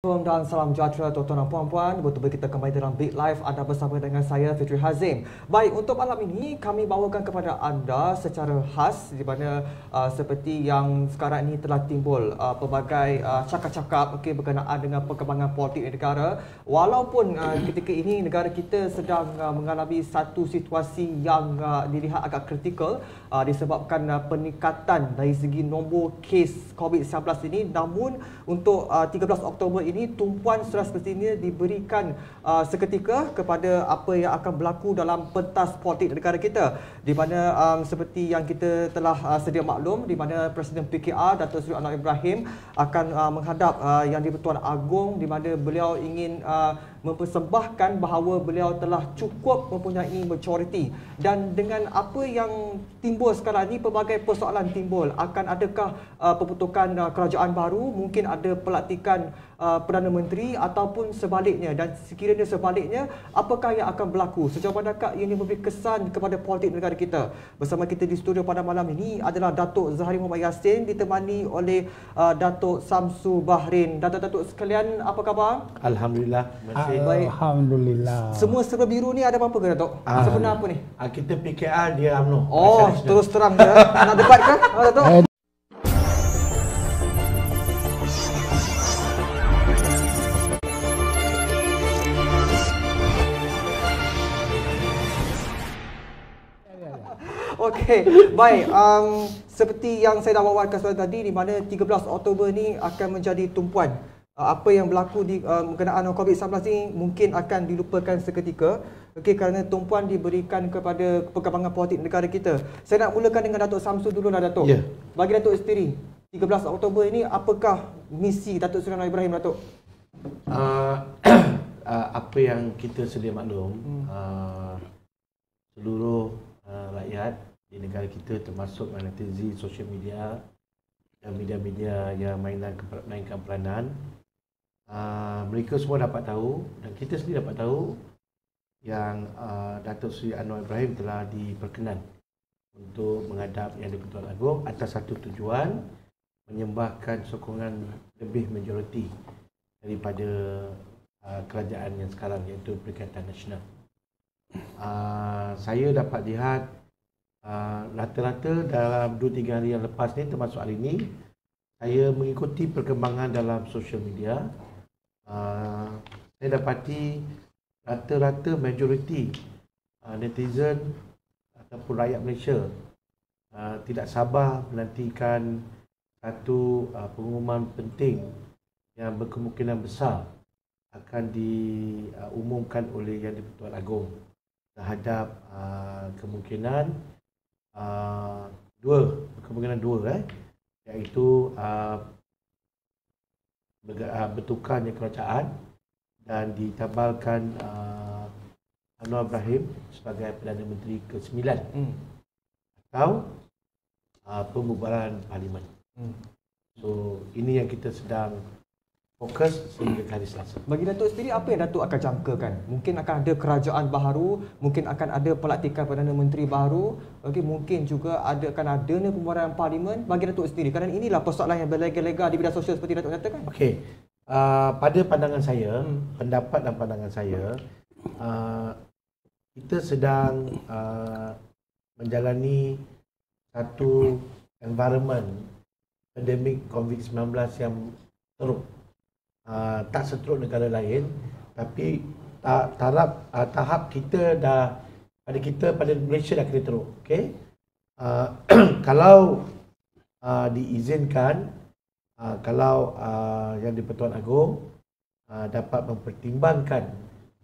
Assalamualaikum dan salam sejahtera tuan-tuan dan puan-puan. Betul-betul kita kembali dalam Big Live. Anda bersama dengan saya Fitri Hazim. Baik, untuk malam ini kami bawakan kepada anda secara khas di mana seperti yang sekarang ini telah timbul pelbagai cakap-cakap berkenaan dengan perkembangan politik negara. Walaupun ketika ini negara kita sedang mengalami satu situasi yang dilihat agak kritikal disebabkan peningkatan dari segi nombor kes COVID-19 ini, namun untuk 13 Oktober ini tumpuan sudah semestinya diberikan seketika kepada apa yang akan berlaku dalam pentas politik negara kita, di mana seperti yang kita telah sedia maklum, di mana Presiden PKR Datuk Seri Anwar Ibrahim akan menghadap Yang di-Pertuan Agong, di mana beliau ingin mempersembahkan bahawa beliau telah cukup mempunyai majoriti. Dan dengan apa yang timbul sekarang ini, pelbagai persoalan timbul. Akan adakah pembentukan kerajaan baru, mungkin ada pelantikan Perdana Menteri ataupun sebaliknya, dan sekiranya sebaliknya, apakah yang akan berlaku? Sejauh manakah ini memberi kesan kepada politik negara kita? Bersama kita di studio pada malam ini adalah Datuk Zahari Muhammad Yassin, ditemani oleh Datuk Samsu Bahrin. Datuk-datuk sekalian, apa khabar? Alhamdulillah, masih baik. Alhamdulillah. Semua serba biru ni ada apa-apa ke Datuk? Sebenar apa ni? kita PKR, dia UMNO. Oh, terus terang je. Nak debat ke Datuk? Okey, baik. Seperti yang saya dah wawarkan tadi, di mana 13 Oktober ni akan menjadi tumpuan. Apa yang berlaku di berkenaan COVID-19 ini mungkin akan dilupakan seketika, kerana tumpuan diberikan kepada perkembangan politik negara kita. Saya nak mulakan dengan Datuk Samsu dulu lah, Datuk. Ya. Bagi Datuk sendiri, 13 Oktober ini apakah misi Datuk Seri Anwar Ibrahim, Datuk? Apa yang kita sedia maklum, seluruh rakyat di negara kita, termasuk netizen, sosial media dan media-media yang mainkan peranan, mereka semua dapat tahu, dan kita sendiri dapat tahu yang Datuk Seri Anwar Ibrahim telah diperkenan untuk menghadap Yang di-Pertuan Agong atas satu tujuan, menyembahkan sokongan lebih majoriti daripada kerajaan yang sekarang, iaitu Perikatan Nasional. Saya dapat lihat rata-rata dalam 2-3 hari yang lepas ni, termasuk hari ini, saya mengikuti perkembangan dalam sosial media. Saya dapati rata-rata majoriti netizen ataupun rakyat Malaysia tidak sabar menantikan satu pengumuman penting yang berkemungkinan besar akan diumumkan oleh Yang di-Pertuan Agong terhadap kemungkinan dua, iaitu bertukarnya kerajaan dan ditabalkan Anwar Ibrahim sebagai Perdana Menteri ke-9 atau pembubaran Parlimen. So ini yang kita sedang fokus sehingga hari Selasa. Bagi Datuk sendiri, apa yang Datuk akan jangkakan? Mungkin akan ada kerajaan baru, mungkin akan ada pelantikan Perdana Menteri baru, mungkin juga akan adanya pembubaran Parlimen. Bagi Datuk sendiri, kerana inilah persoalan yang berlega-lega di bidang sosial seperti Datuk nyatakan. Okey, pada pandangan saya, pendapat dan pandangan saya, kita sedang menjalani satu environment pandemik COVID-19 yang teruk. Tak seteruk negara lain, tapi tahap kita dah, pada Malaysia dah kena teruk. Okey, kalau diizinkan, kalau Yang di-Pertuan Agong dapat mempertimbangkan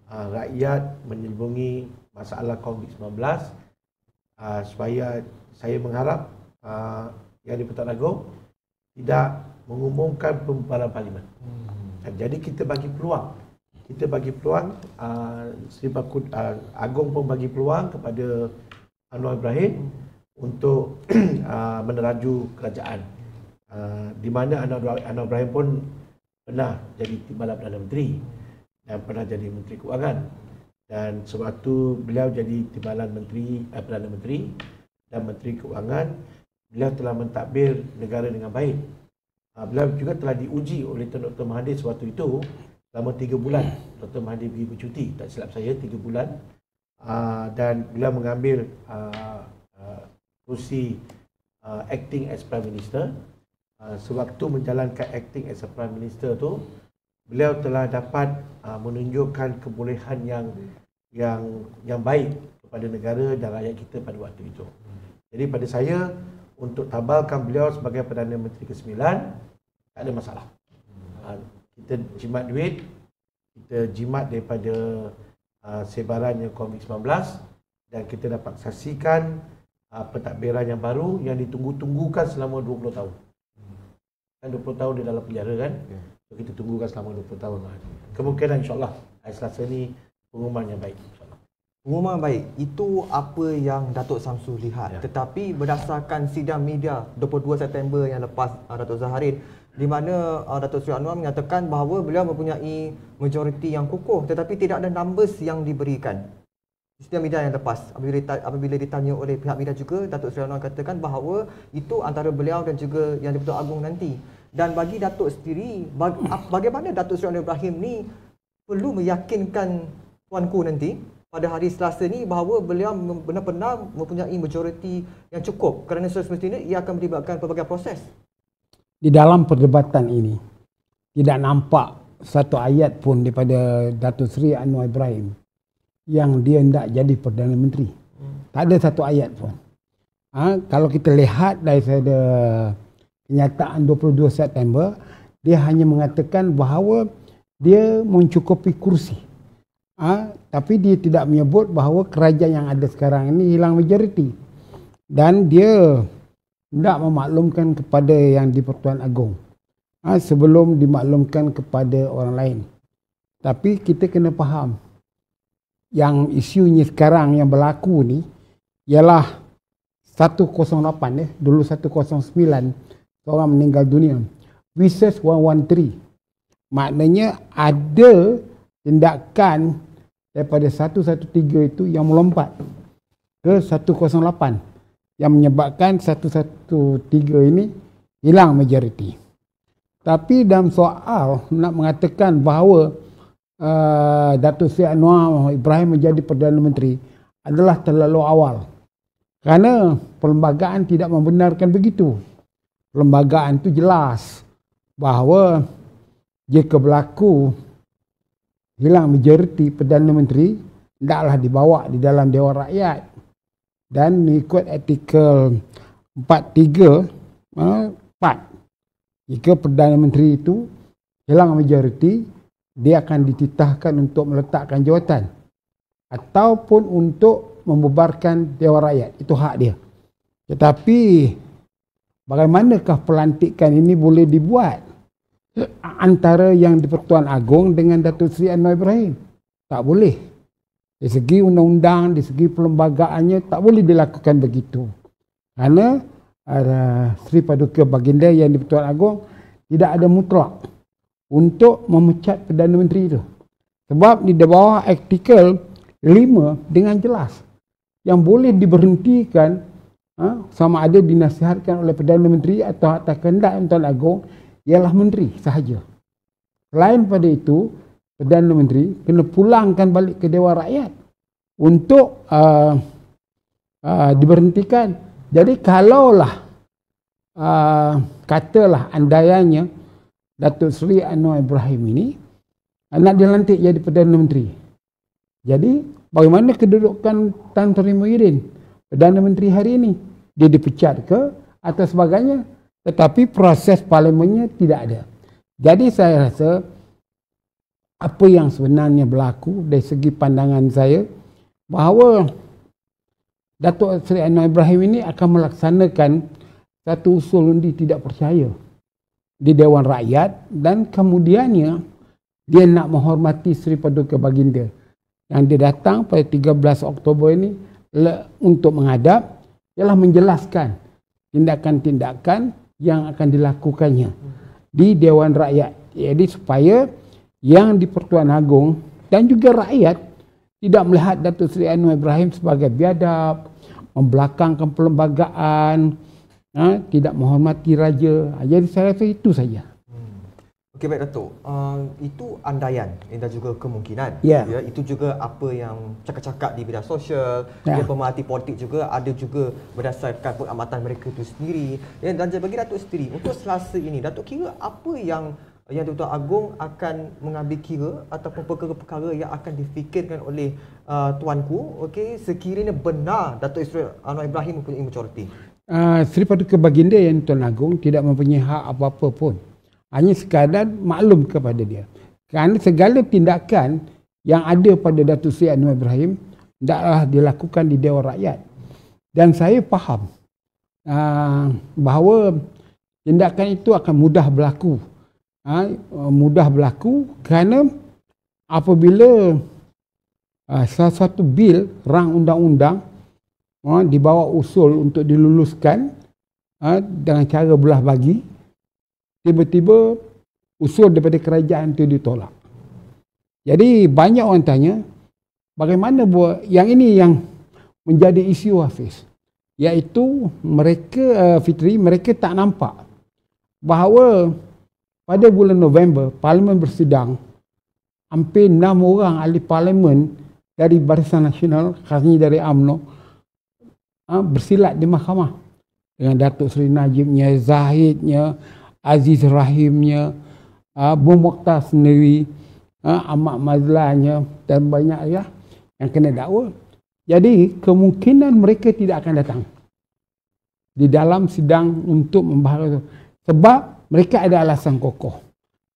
rakyat menyelubungi masalah COVID-19, supaya saya mengharap Yang di-Pertuan Agong tidak mengumumkan pembubaran Parlimen. Jadi kita bagi peluang, Seri Agong pun bagi peluang kepada Anwar Ibrahim untuk meneraju kerajaan, di mana Anwar Ibrahim pun pernah jadi Timbalan Perdana Menteri dan pernah jadi Menteri Keuangan, dan sewaktu beliau jadi Timbalan Perdana Menteri dan Menteri Keuangan, beliau telah mentadbir negara dengan baik. Beliau juga telah diuji oleh Dr. Mahathir sewaktu itu selama 3 bulan. Dr. Mahathir pergi bercuti, tak silap saya 3 bulan. Dan beliau mengambil kursi acting as Prime Minister. Sewaktu menjalankan acting as a Prime Minister tu, beliau telah dapat menunjukkan kebolehan yang baik kepada negara dan rakyat kita pada waktu itu. Jadi pada saya, untuk tabalkan beliau sebagai Perdana Menteri ke-9, tak ada masalah. Kita jimat duit, kita jimat daripada sebarannya COVID-19 dan kita dapat saksikan pentadbiran yang baru yang ditunggu-tunggukan selama 20 tahun. Kan 20 tahun dia dalam penjara kan? So, kita tunggukan selama 20 tahun. Kemungkinan insyaAllah hari Selasa ni pengumuman yang baik. Pengumuman baik, itu apa yang Datuk Samsu lihat. Tetapi berdasarkan sidang media 22 September yang lepas Datuk Zaharin, di mana Datuk Seri Anwar menyatakan bahawa beliau mempunyai majoriti yang kukuh tetapi tidak ada numbers yang diberikan. Sidang media yang lepas, apabila ditanya oleh pihak media juga, Datuk Seri Anwar katakan bahawa itu antara beliau dan juga Yang di-Pertuan Agong nanti. Dan bagi Datuk sendiri, bagaimana Datuk Seri Anwar Ibrahim ni perlu meyakinkan tuanku nanti pada hari Selasa ni bahawa beliau benar-benar mempunyai majoriti yang cukup, kerana semestinya ia akan melibatkan pelbagai proses. Di dalam perdebatan ini tidak nampak satu ayat pun daripada Datuk Seri Anwar Ibrahim yang dia hendak jadi Perdana Menteri. Tak ada satu ayat pun. Kalau kita lihat daripada kenyataan 22 September, dia hanya mengatakan bahawa dia mencukupi kursi. Tapi dia tidak menyebut bahawa kerajaan yang ada sekarang ini hilang majoriti. Dan dia tidak memaklumkan kepada Yang di-Pertuan Agong sebelum dimaklumkan kepada orang lain. Tapi kita kena faham, yang isunya sekarang yang berlaku ni ialah 108 dulu 109 orang meninggal dunia versus 113. Maknanya ada tindakan daripada 113 itu yang melompat ke 108 yang menyebabkan 113 ini hilang majoriti. Tapi dalam soal nak mengatakan bahawa Datuk Seri Anwar Ibrahim menjadi Perdana Menteri adalah terlalu awal. Kerana perlembagaan tidak membenarkan begitu. Perlembagaan itu jelas bahawa jika berlaku hilang majoriti Perdana Menteri, hendaklah dibawa di dalam Dewan Rakyat. Dan mengikut artikel 43 jika Perdana Menteri itu hilang majoriti, dia akan dititahkan untuk meletakkan jawatan ataupun untuk membubarkan Dewan Rakyat. Itu hak dia. Tetapi bagaimanakah pelantikan ini boleh dibuat antara Yang di-Pertuan Agong dengan Datuk Seri Anwar Ibrahim? Tak boleh. Dari segi undang-undang, dari segi perlembagaannya tak boleh dilakukan begitu. Kerana Seri Paduka Baginda Yang di-Pertuan Agong tidak ada mutlak untuk memecat Perdana Menteri itu. Sebab di bawah artikel 5 dengan jelas yang boleh diberhentikan sama ada dinasihatkan oleh Perdana Menteri atau atas kehendak Yang di-Pertuan Agong ialah menteri sahaja. Selain pada itu, Perdana Menteri kena pulangkan balik ke Dewan Rakyat untuk diberhentikan. Jadi kalaulah katalah andaiannya Datuk Seri Anwar Ibrahim ini nak dilantik jadi Perdana Menteri. Jadi bagaimana kedudukan Tan Sri Muhyiddin, Perdana Menteri hari ini? Dia dipecat ke atau sebagainya? Tetapi proses parlimennya tidak ada. Jadi saya rasa apa yang sebenarnya berlaku dari segi pandangan saya bahawa Datuk Seri Anwar Ibrahim ini akan melaksanakan satu usul undi tidak percaya di Dewan Rakyat dan kemudiannya dia nak menghormati Seri Paduka Baginda yang dia datang pada 13 Oktober ini untuk menghadap ialah menjelaskan tindakan-tindakan yang akan dilakukannya di Dewan Rakyat. Jadi supaya Yang di-Pertuan Agong dan juga rakyat tidak melihat Datuk Seri Anwar Ibrahim sebagai biadab, membelakangkan perlembagaan, tidak menghormati raja. Jadi saya rasa itu saja. Okey, baik Datuk. Itu andaian dan juga kemungkinan. Ya. Ya, itu juga apa yang cakap-cakap di media sosial, Ya. pemerhati politik juga ada juga berdasarkan pengamatan mereka itu sendiri. Ya, dan bagi Datuk sendiri, untuk Selasa ini, Datuk kira apa yang Tuan Agong akan mengambil kira ataupun perkara-perkara yang akan difikirkan oleh tuanku, okey, sekiranya benar Datuk Seri Anwar Ibrahim mempunyai majoriti? Seri Paduka Baginda yang Tuan Agong tidak mempunyai hak apa-apa pun. Hanya sekadar maklum kepada dia. Kerana segala tindakan yang ada pada Datuk Seri Anwar Ibrahim hendaklah dilakukan di Dewan Rakyat. Dan saya faham bahawa tindakan itu akan mudah berlaku. Mudah berlaku kerana apabila salah satu bil rang undang-undang dibawa usul untuk diluluskan dengan cara belah bagi, tiba-tiba usul daripada kerajaan itu ditolak. Jadi banyak orang tanya, bagaimana buat yang ini yang menjadi isu, Hafiz, iaitu mereka, Fitri, mereka tak nampak bahawa pada bulan November Parlimen bersidang, hampir 6 orang ahli Parlimen dari Barisan Nasional, khasnya dari UMNO, bersilat di mahkamah dengan Datuk Seri Najibnya, Zahidnya, Aziz Rahimnya, Bung Mokhtar sendiri, Ahmad Mazlannya dan banyak ya yang kena dakwa. Jadi kemungkinan mereka tidak akan datang di dalam sidang untuk membahas, sebab mereka ada alasan kokoh.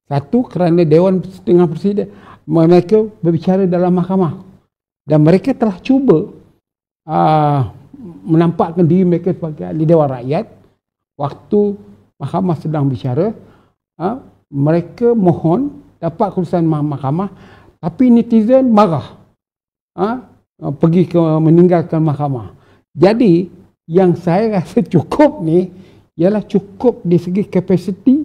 Satu, kerana Dewan dengan Presiden mereka berbicara dalam mahkamah dan mereka telah cuba menampakkan diri mereka sebagai ahli Dewan Rakyat. Waktu mahkamah sedang bicara, mereka mohon dapat keputusan mahkamah, tapi netizen marah, pergi ke meninggalkan mahkamah. Jadi yang saya rasa cukup ni ialah cukup di segi kapasiti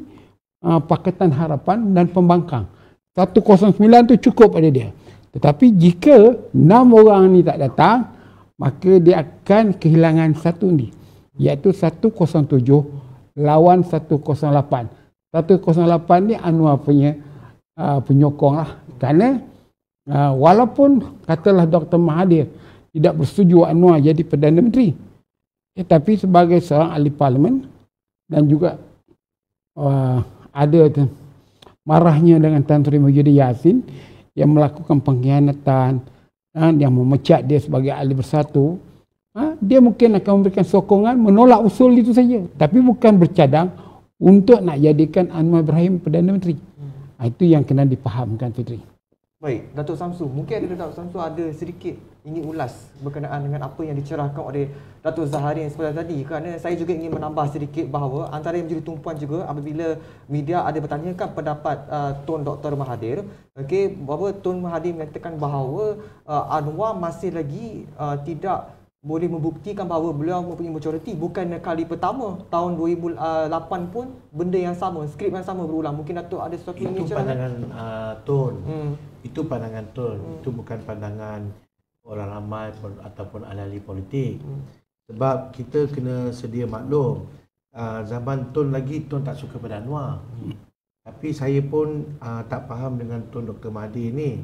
Pakatan Harapan dan Pembangkang. 109 tu cukup pada dia. Tetapi jika 6 orang ni tak datang, maka dia akan kehilangan satu ni, iaitu 107 lawan 108. 108 ni Anwar punya penyokong lah. Kerana walaupun katalah Dr. Mahathir tidak bersetuju Anwar jadi Perdana Menteri, tetapi sebagai seorang ahli parlimen dan juga ada marahnya dengan Tan Sri Muhyiddin Yassin yang melakukan pengkhianatan, yang memecat dia sebagai ahli bersatu, dia mungkin akan memberikan sokongan menolak usul itu saja, tapi bukan bercadang untuk nak jadikan Anwar Ibrahim Perdana Menteri. Itu yang kena dipahamkan, Fitri. Baik, Datuk Samsu, mungkin Datuk Samsu ada sedikit ingin ulas berkenaan dengan apa yang dicerahkan oleh Datuk Zaharin sebentar tadi, kerana saya juga ingin menambah sedikit bahawa antara yang menjadi tumpuan juga apabila media ada bertanyakan pendapat Tun Dr. Mahathir, okey, bahawa Tun Mahathir mengatakan bahawa Anwar masih lagi tidak boleh membuktikan bahawa beliau mempunyai majoriti. Bukan kali pertama, tahun 2008 pun benda yang sama, skrip yang sama berulang. Mungkin Datuk ada sesuatu yang itu pandangan Tun. Itu pandangan Tun. Itu bukan pandangan orang ramai ataupun ahli-ahli politik. Sebab kita kena sedia maklum, zaman Tun lagi Tun tak suka pada Anwar. Tapi saya pun tak faham dengan Tun Dr. Mahathir ni.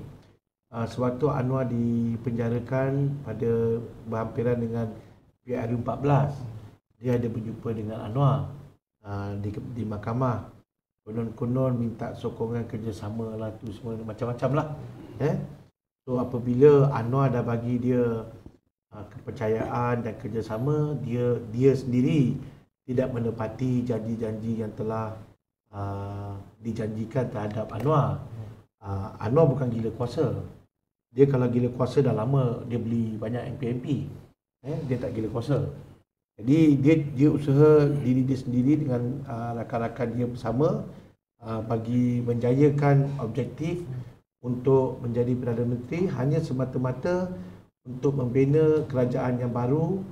Sewaktu Anwar dipenjarakan pada berhampiran dengan PRU14, dia ada berjumpa dengan Anwar di mahkamah. Konon-konon minta sokongan kerjasama lah, tu semua macam-macam lah. So apabila Anwar dah bagi dia kepercayaan dan kerjasama, dia sendiri tidak menepati janji-janji yang telah dijanjikan terhadap Anwar. Anwar bukan gila kuasa. Dia kalau gila kuasa dah lama dia beli banyak MP. Dia tak gila kuasa. Jadi dia usaha diri dia sendiri dengan rakan-rakan dia bersama bagi menjayakan objektif untuk menjadi Perdana Menteri hanya semata-mata untuk membina kerajaan yang baru,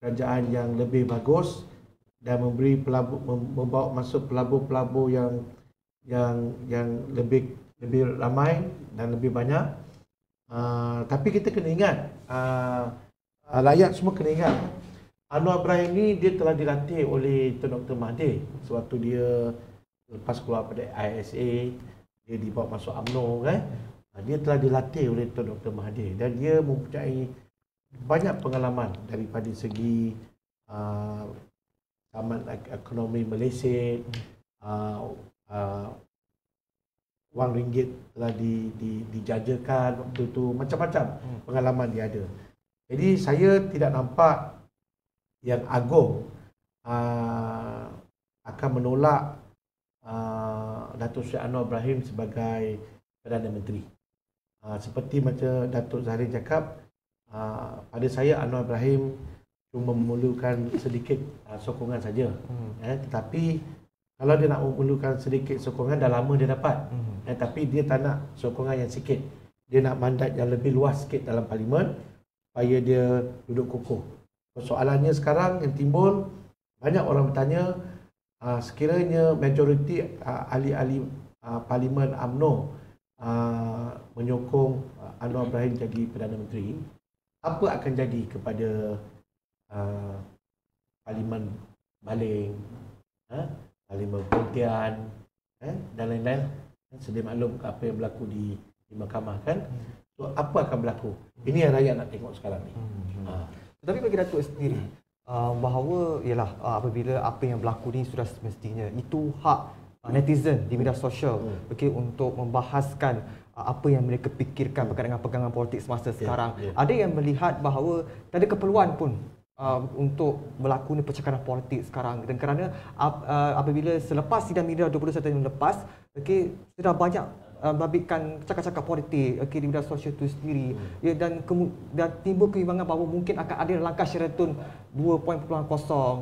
kerajaan yang lebih bagus dan membawa masuk pelabur-pelabur yang lebih ramai dan lebih banyak. Tapi kita kena ingat, rakyat semua kena ingat, Anwar Ibrahim ni dia telah dilatih oleh Tun Dr. Mahathir sewaktu dia lepas keluar pada ISA, dia dibawa masuk UMNO kan. Dia telah dilatih oleh Tun Dr. Mahathir dan dia mempunyai banyak pengalaman daripada segi taman ekonomi Malaysia, wang ringgit telah dijajakan waktu tu, macam-macam pengalaman dia ada. Jadi saya tidak nampak yang Agong akan menolak Datuk Seri Anwar Ibrahim sebagai Perdana Menteri. Seperti macam Datuk Zahrin cakap, pada saya Anwar Ibrahim cuma memerlukan sedikit sokongan saja. Tetapi kalau dia nak memerlukan sedikit sokongan, dah lama dia dapat. Tapi dia tak nak sokongan yang sikit. Dia nak mandat yang lebih luas sikit dalam parlimen supaya dia duduk kukuh. Persoalannya sekarang yang timbul, banyak orang bertanya, sekiranya majoriti ahli-ahli parlimen UMNO menyokong Anwar Ibrahim jadi Perdana Menteri, apa akan jadi kepada parlimen Baling, parlimen Pontian dan lain-lain? Sedia maklum apa yang berlaku di mahkamah kan. So, apa akan berlaku? Ini yang rakyat nak tengok sekarang ni. Tetapi bagi Datuk sendiri, bahawa ialah apabila apa yang berlaku ni sudah semestinya itu hak netizen di media sosial untuk membahaskan apa yang mereka fikirkan berkaitan dengan pegangan politik semasa sekarang. Ada yang melihat bahawa tak ada keperluan pun untuk berlakunya percakapan politik sekarang, dan kerana apabila selepas sidang media 21 tahun lepas, sudah banyak membabitkan cakap-cakap politik di media sosial itu sendiri, dan timbul kebimbangan bahawa mungkin akan ada langkah Sheraton 2.0,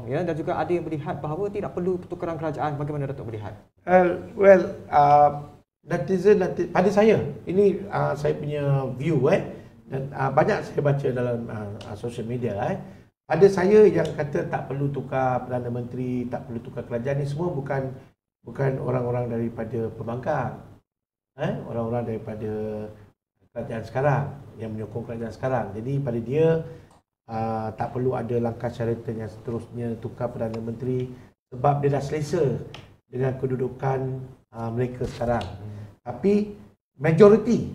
dan juga ada yang melihat bahawa tidak perlu pertukaran kerajaan. Bagaimana Datuk melihat? Netizen pada saya, ini saya punya view dan banyak saya baca dalam social media pada saya yang kata tak perlu tukar Perdana Menteri, tak perlu tukar kerajaan, ni semua bukan orang-orang daripada pembangkang, orang-orang daripada kerajaan sekarang yang menyokong kerajaan sekarang. Jadi pada dia tak perlu ada langkah Sheraton yang seterusnya tukar Perdana Menteri, sebab dia dah selesa dengan kedudukan mereka sekarang. Tapi majoriti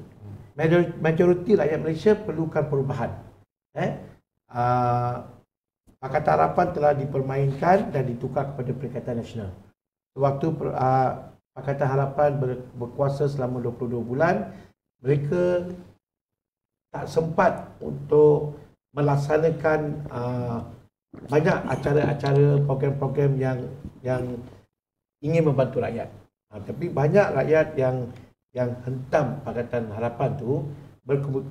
rakyat Malaysia perlukan perubahan. Pakatan Harapan telah dipermainkan dan ditukar kepada Perikatan Nasional. Waktu Pakatan Harapan berkuasa selama 22 bulan, mereka tak sempat untuk melaksanakan banyak acara-acara, program-program yang ingin membantu rakyat. Tapi banyak rakyat yang hentam Pakatan Harapan tu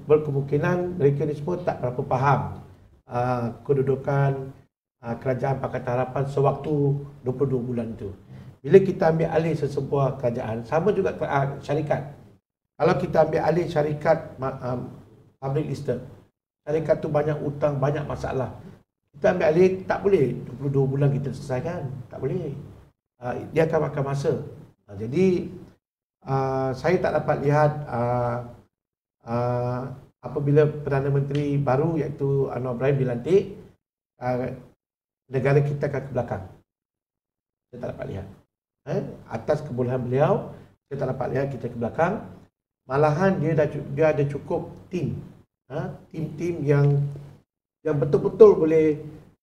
berkemungkinan mereka ni semua tak berapa faham kedudukan kerajaan Pakatan Harapan sewaktu 22 bulan tu. Bila kita ambil alih sesebuah kerajaan, sama juga syarikat. Kalau kita ambil alih syarikat public listed, syarikat tu banyak hutang, banyak masalah. Kita ambil alih, tak boleh 22 bulan kita selesaikan. Tak boleh. Dia akan makan masa. Jadi saya tak dapat lihat apabila Perdana Menteri baru iaitu Anwar Ibrahim dilantik, negara kita akan ke belakang. Saya tak dapat lihat. Atas kebolehan beliau, saya tak dapat lihat kita ke belakang. Malahan dia ada cukup tim yang betul-betul boleh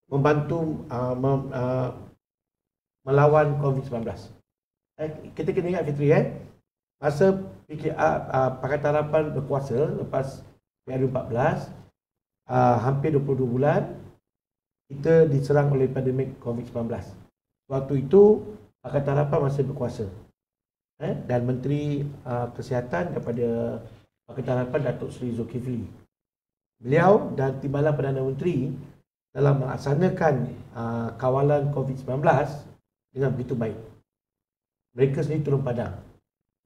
membantu melawan COVID-19. Kita kena ingat Fitri, masa Pakatan Harapan berkuasa lepas PRU14, hampir 22 bulan kita diserang oleh pandemik COVID-19. Waktu itu Pakatan Harapan masih berkuasa, dan Menteri Kesihatan daripada Pakatan Harapan Datuk Seri Zulkifli. Beliau dan Timbalan Perdana Menteri dalam melaksanakan kawalan COVID-19 dengan begitu baik. Mereka sendiri turun padang.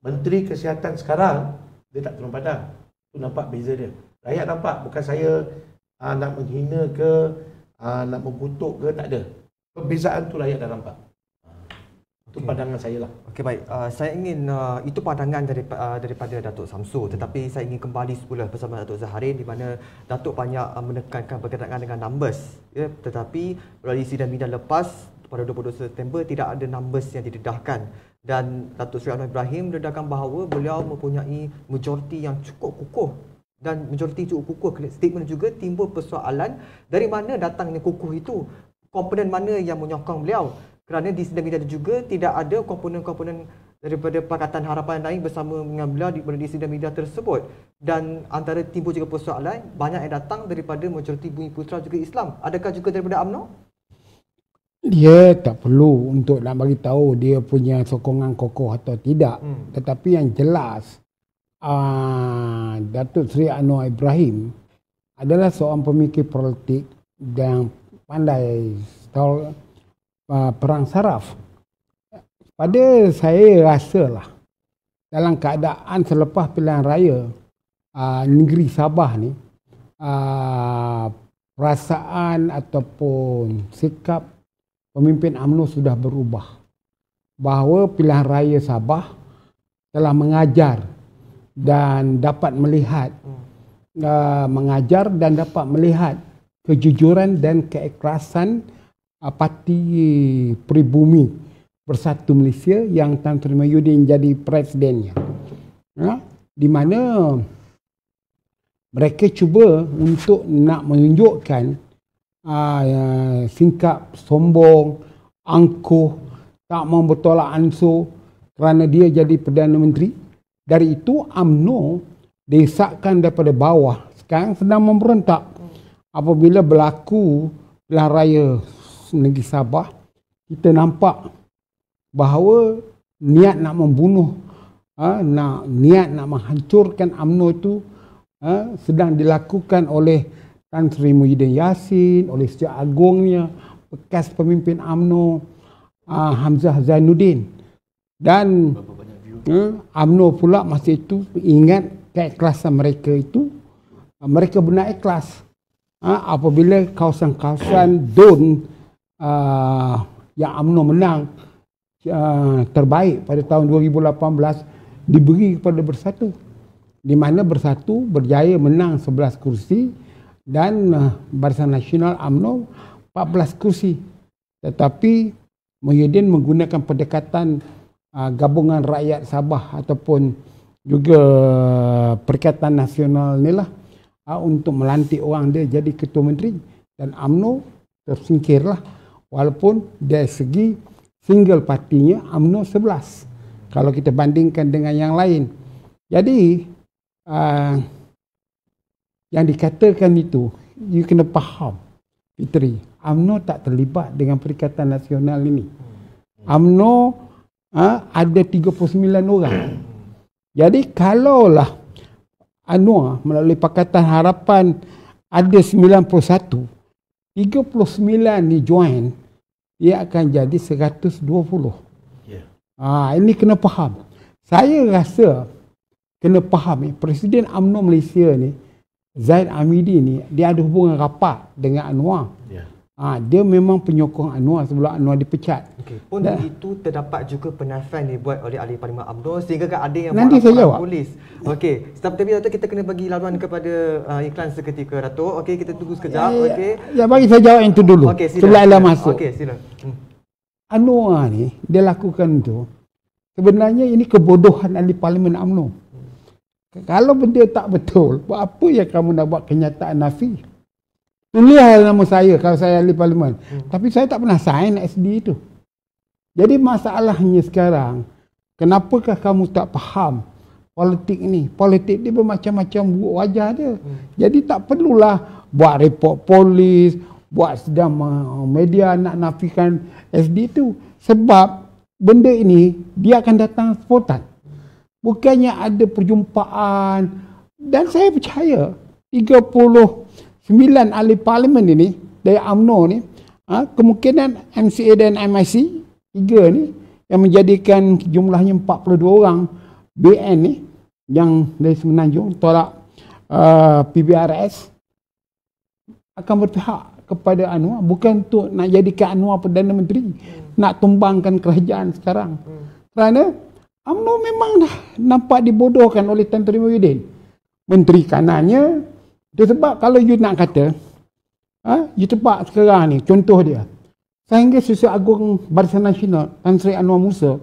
Menteri Kesihatan sekarang dia tak turun padang. Tu nampak beza dia. Rakyat nampak, bukan saya nak menghina ke nak mengutuk ke, tak ada. Perbezaan tu rakyat dah nampak. Tu Itu pandangan saya lah. Okey, baik. Saya ingin itu pandangan daripada Datuk Samsul, tetapi saya ingin kembali semula bersama Datuk Zaharin di mana Datuk banyak menekankan berkaitan dengan numbers, ya, tetapi melalui sidang media lepas pada 22 September tidak ada numbers yang didedahkan, dan Datuk Seri Anwar Ibrahim mendedahkan bahawa beliau mempunyai majoriti yang cukup kukuh, dan majoriti cukup kukuh. Statement juga timbul persoalan dari mana datangnya kukuh itu, komponen mana yang menyokong beliau. Kerana di sidang media juga tidak ada komponen-komponen daripada Pakatan Harapan lain bersama dengan beliau di sidang media tersebut. Dan antara timbul juga persoalan, banyak yang datang daripada majoriti Bumi Putra juga Islam. Adakah juga daripada UMNO? Dia tak perlu untuk nak bagi tahu dia punya sokongan kokoh atau tidak. Tetapi yang jelas, Datuk Seri Anwar Ibrahim adalah seorang pemikir politik yang pandai perang saraf. Pada saya rasalah dalam keadaan selepas pilihan raya negeri Sabah ni, perasaan ataupun sikap pemimpin UMNO sudah berubah. Bahawa pilihan raya Sabah telah mengajar dan dapat melihat kejujuran dan keikhlasan Parti Pribumi Bersatu Malaysia yang Tan Sri Mahyudin jadi presidennya. Di mana mereka cuba untuk nak menunjukkan sikap sombong, angkuh, tak mau bertolak ansur kerana dia jadi Perdana Menteri. Dari itu UMNO desakkan daripada bawah sekarang sedang memberontak. Apabila berlaku pilihan raya negeri Sabah, kita nampak bahawa niat nak membunuh, niat nak menghancurkan UMNO itu sedang dilakukan oleh Tan Sri Muhyiddin Yassin, oleh Sejak Agungnya, bekas pemimpin UMNO Hamzah Zainuddin. Dan UMNO pula masa itu ingat keikhlasan mereka itu, mereka benar ikhlas. Apabila kawasan-kawasan DUN yang UMNO menang terbaik pada tahun 2018 diberi kepada Bersatu, di mana Bersatu berjaya menang 11 kursi dan Barisan Nasional UMNO 14 kursi. Tetapi Muhyiddin menggunakan pendekatan gabungan rakyat Sabah ataupun juga Perikatan Nasional ni lah untuk melantik orang dia jadi Ketua Menteri, dan UMNO tersingkirlah. Walaupun dari segi single partinya UMNO 11 kalau kita bandingkan dengan yang lain. Jadi yang dikatakan itu, you kena faham, Fitri, UMNO tak terlibat dengan Perikatan Nasional ini. UMNO ada 39 orang. Jadi kalaulah Anwar melalui Pakatan Harapan ada 91, 39 ni join, dia akan jadi 120. Ini kena faham. Saya rasa kena faham, Presiden UMNO Malaysia ni, Zaid Amidi ni, dia ada hubungan rapat dengan Anwar. Dia memang penyokong Anwar sebelum Anwar dipecat. Pun itu terdapat juga penafian dibuat oleh ahli Parlimen UMNO sehingga ada yang nanti saya jawab. Polis. Tapi Datuk, kita kena bagi laluan kepada iklan seketika, Datuk. Okey, kita tunggu sekejap. Ya, bagi saya jawab yang itu dulu. Sebelum Ella masuk. Okey, sila. Anwar ni dia lakukan itu, sebenarnya ini kebodohan ahli Parlimen UMNO. Kalau benda tak betul, buat apa yang kamu nak buat kenyataan nafi? Tulislah nama saya kalau saya ahli Parlimen. Tapi saya tak pernah sign SD itu. Jadi masalahnya sekarang, kenapakah kamu tak faham politik ni? Politik dia bermacam-macam wajah dia. Jadi tak perlulah buat report polis, buat sedang media nak nafikan SD itu. Sebab benda ini dia akan datang spontan. Bukannya ada perjumpaan. Dan saya percaya 39 ahli Parlimen ini dari UMNO ni, kemungkinan MCA dan MIC 3 ni yang menjadikan jumlahnya 42 orang BN ni yang dari Semenanjung tolak PBRS akan berpihak kepada Anwar bukan untuk nak jadikan Anwar Perdana Menteri, nak tumbangkan kerajaan sekarang. Kerana UMNO memang dah nampak dibodohkan oleh Tan Sri Muhyiddin. Menteri kanannya, itu sebab kalau you nak kata, you tempat sekarang ni, contoh dia, sehingga Setiausaha Agung Barisan Nasional, Tan Sri Anwar Musa,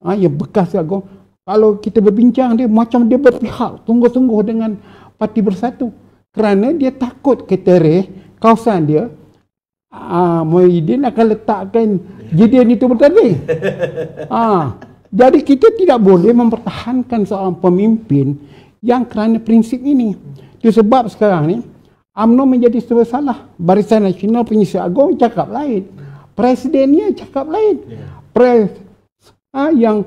yang bekas Agung, kalau kita berbincang dia, macam dia berpihak, sungguh-sungguh dengan Parti Bersatu. Kerana dia takut ketereh kawasan dia, Muhyiddin akan letakkan Gideon itu bertanding. Jadi kita tidak boleh mempertahankan seorang pemimpin yang kerana prinsip ini. Itu sebab sekarang ni UMNO menjadi serba salah. Barisan Nasional Penyiasat Agung cakap lain, presidennya cakap lain. Yang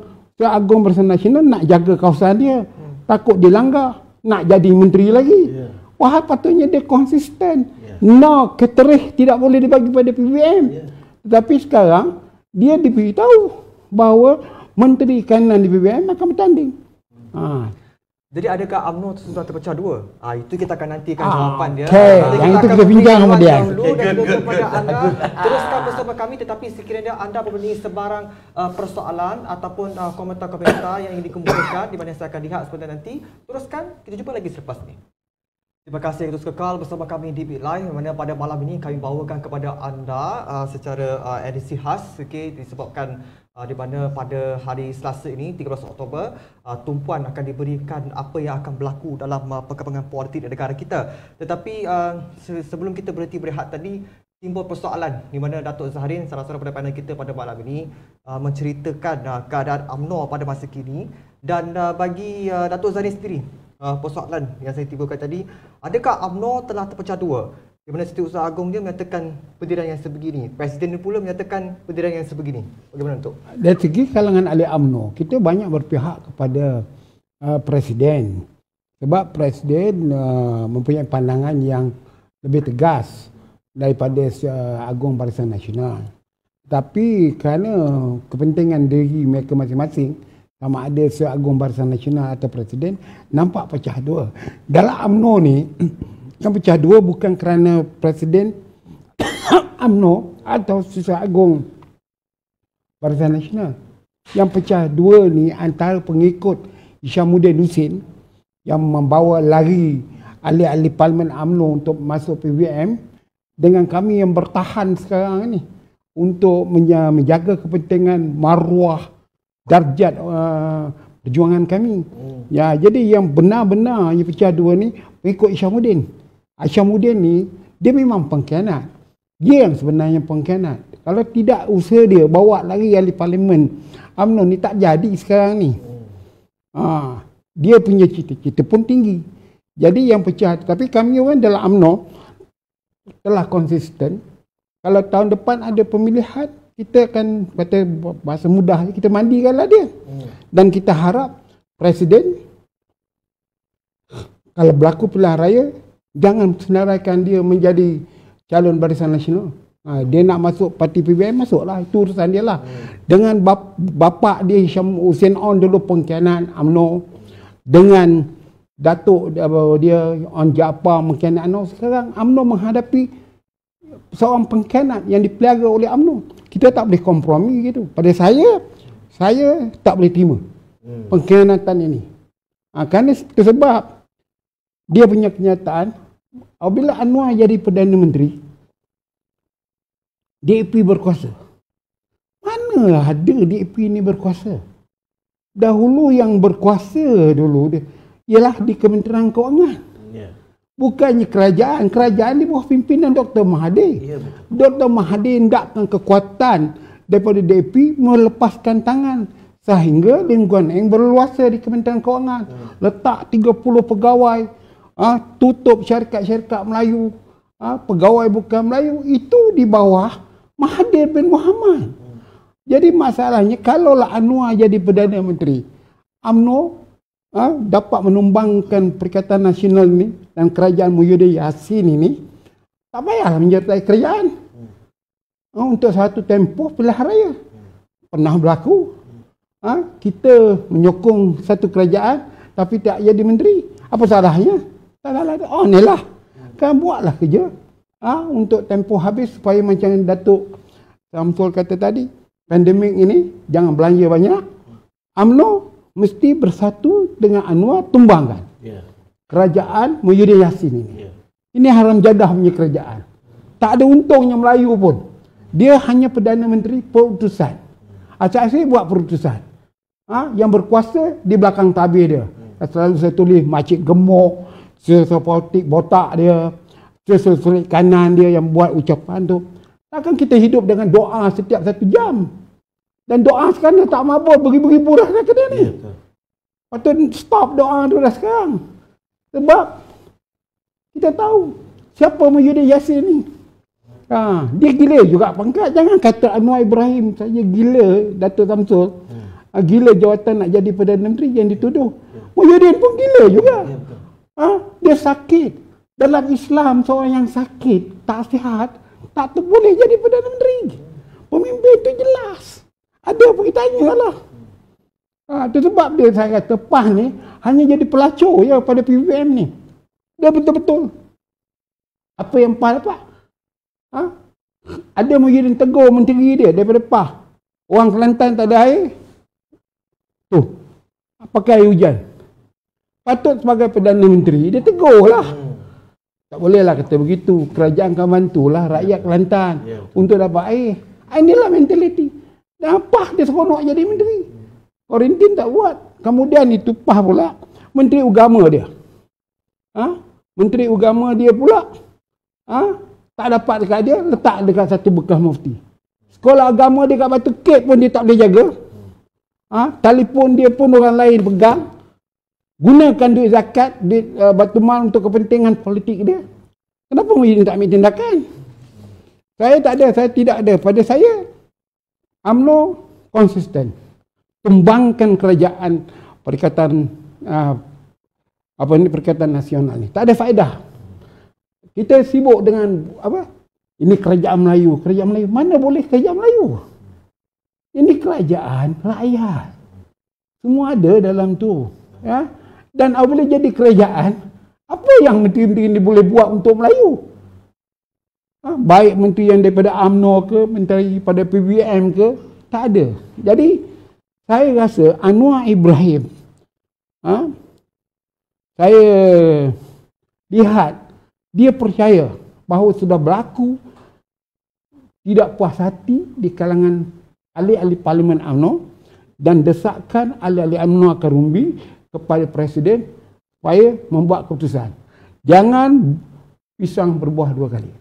Agung Barisan Nasional nak jaga kawasan dia, takut dilanggar, nak jadi menteri lagi. Wah, patutnya dia konsisten. No, keterih tidak boleh dibagi pada PBM. Tetapi sekarang dia diberitahu bahawa menteri kanan di PBM akan bertanding. Jadi adakah UMNO sudah terpecah dua? Itu kita akan nantikan jawapan dia. Yang itu kita bincang kemudian. Dan juga kepada anda, teruskan bersama kami, tetapi sekiranya anda mempunyai sebarang persoalan ataupun komentar-komentar yang ingin dikemukakan di mana saya akan lihat sebentar nanti, teruskan, kita jumpa lagi selepas ini. Terima kasih terus kekal bersama kami di Big Live, mana pada malam ini kami bawakan kepada anda secara edisi khas, disebabkan di mana pada hari Selasa ini 13 Oktober tumpuan akan diberikan apa yang akan berlaku dalam perkembangan politik di negara kita. Tetapi sebelum kita berhenti berehat tadi, timbul persoalan di mana Datuk Zahrin, salah seorang pada panel kita pada malam ini, menceritakan keadaan UMNO pada masa kini. Dan bagi Datuk Zahrin sendiri, persoalan yang saya timbulkan tadi, adakah UMNO telah terpecah dua? Di mana Setiausaha Agung dia menyatakan pendirian yang sebegini, Presiden dia pula menyatakan pendirian yang sebegini. Bagaimana untuk? Dari segi kalangan ahli UMNO, kita banyak berpihak kepada Presiden. Sebab Presiden mempunyai pandangan yang lebih tegas daripada Agung Barisan Nasional. Tapi kerana kepentingan diri mereka masing-masing, sama ada Agung Barisan Nasional atau Presiden, nampak pecah dua. Dalam UMNO ni, yang pecah dua bukan kerana Presiden UMNO atau Setiausaha Agung Barisan Nasional. Yang pecah dua ni antara pengikut Hishamuddin Husin yang membawa lari ahli-ahli Parlimen UMNO untuk masuk PBM, dengan kami yang bertahan sekarang ni untuk menjaga kepentingan maruah darjat perjuangan kami. Ya, jadi yang benar-benar yang pecah dua ni pengikut Hishamuddin. Hishamuddin ni dia memang pengkhianat. Dia yang sebenarnya pengkhianat. Kalau tidak usaha dia bawa lagi ahli parlimen UMNO ni tak jadi sekarang ni. Dia punya cita-cita pun tinggi. Jadi yang pecah, tapi kami orang dalam UMNO telah konsisten. Kalau tahun depan ada pemilihan, kita akan kata bahasa mudah, kita mandikanlah dia. Dan kita harap Presiden kalau berlaku pilihan raya, jangan senaraikan dia menjadi calon Barisan Nasional. Dia nak masuk parti PBM, masuklah, itu urusan dia lah. Dengan bapa dia Hussein On dulu pengkhianat UMNO, dengan Datuk dia On Jaafar mengkhianat UMNO, sekarang UMNO menghadapi seorang pengkhianat yang dipelihara oleh UMNO. Kita tak boleh kompromi gitu. Pada saya tak boleh terima pengkhianatan ini. Kerana sebab dia punya kenyataan, apabila Anwar jadi Perdana Menteri, DAP berkuasa. Mana ada DAP ni berkuasa? Dahulu yang berkuasa dulu dia ialah di Kementerian Kewangan. Bukannya kerajaan. Kerajaan di bawah pimpinan Dr. Mahathir. Dr. Mahathir hendakkan kekuatan daripada DAP melepaskan tangan. Sehingga Lim Guan Eng berleluasa di Kementerian Kewangan. Letak 30 pegawai. Tutup syarikat-syarikat Melayu. Pegawai bukan Melayu. Itu di bawah Mahathir bin Mohamad. Jadi masalahnya, kalaulah Anwar jadi Perdana Menteri, UMNO dapat menumbangkan Perikatan Nasional ini dan kerajaan Muhyiddin Yassin ini, tak payahlah menyertai kerajaan. Untuk satu tempoh pilihan raya pernah berlaku. Kita menyokong satu kerajaan tapi tak jadi menteri. Apa salahnya? Tak salah. Inilah kan buatlah kerja. untuk tempoh habis supaya macam Datuk Samsul kata tadi, pandemik ini jangan belanja banyak. UMNO mesti bersatu dengan Anwar tumbangkan kerajaan Muhyiddin Yassin ini. Ini haram jadah punya kerajaan. Tak ada untungnya Melayu pun. Dia hanya Perdana Menteri perutusan. Asal-asal buat perutusan. Yang berkuasa di belakang tabir dia. Selalu saya tulis makcik gemuk, sosial politik botak dia, sosial kanan dia yang buat ucapan tu. Takkan kita hidup dengan doa setiap 1 jam. Dan doa sekarang tak mabuk beribu-ribu dah kena ni. Patut stop doa tu dah sekarang. Sebab kita tahu siapa Muhyiddin Yassin ni. Dia gila juga pangkat. Jangan kata Anwar Ibrahim saja gila, Datuk Samsul. Gila jawatan nak jadi Perdana Menteri yang dituduh. Muhyiddin pun gila juga. Dia sakit. Dalam Islam seorang yang sakit, tak sihat, tak boleh jadi Perdana Menteri. Pemimpin tu jelas. Ada pun kita tanyalah. Itu sebab dia saya kata PAS ni hanya jadi pelacur je pada PVM ni. Dia betul-betul. Apa yang PAS dapat? Ada Muhyiddin tegur menteri dia daripada PAS. Orang Kelantan tak ada air. Tu. Pakai air hujan. Patut sebagai Perdana Menteri, dia tegur lah. Tak bolehlah kata begitu. Kerajaan akan bantulah rakyat Kelantan untuk dapat air. Inilah mentaliti. Dan PAS dia seronok jadi menteri. Korintin tak buat. Kemudian itu PAS pula. Menteri Agama dia. Menteri Agama dia pula. Tak dapat dekat dia, letak dekat satu bekas mufti. Sekolah agama dia kat Batu Kek pun dia tak boleh jaga. Telefon dia pun orang lain pegang. Gunakan duit zakat, duit Batu Mal untuk kepentingan politik dia. Kenapa Muhyiddin tak ambil tindakan? Saya tak ada, saya tidak ada. Pada saya, UMNO konsisten. Tumbangkan kerajaan Perikatan Perikatan Nasional ni. Tak ada faedah. Kita sibuk dengan ini kerajaan Melayu. Kerajaan Melayu. Mana boleh kerajaan Melayu? Ini kerajaan rakyat. Semua ada dalam tu. Dan apabila jadi kerajaan, apa yang menteri-menteri ini boleh buat untuk Melayu? Baik menteri yang daripada UMNO ke, menteri pada PBM ke, tak ada. Jadi, saya rasa Anwar Ibrahim, saya lihat, dia percaya bahawa sudah berlaku tidak puas hati di kalangan ahli-ahli Parlimen UMNO dan desakan ahli-ahli UMNO akan rumbi kepada Presiden supaya membuat keputusan. Jangan pisang berbuah 2 kali.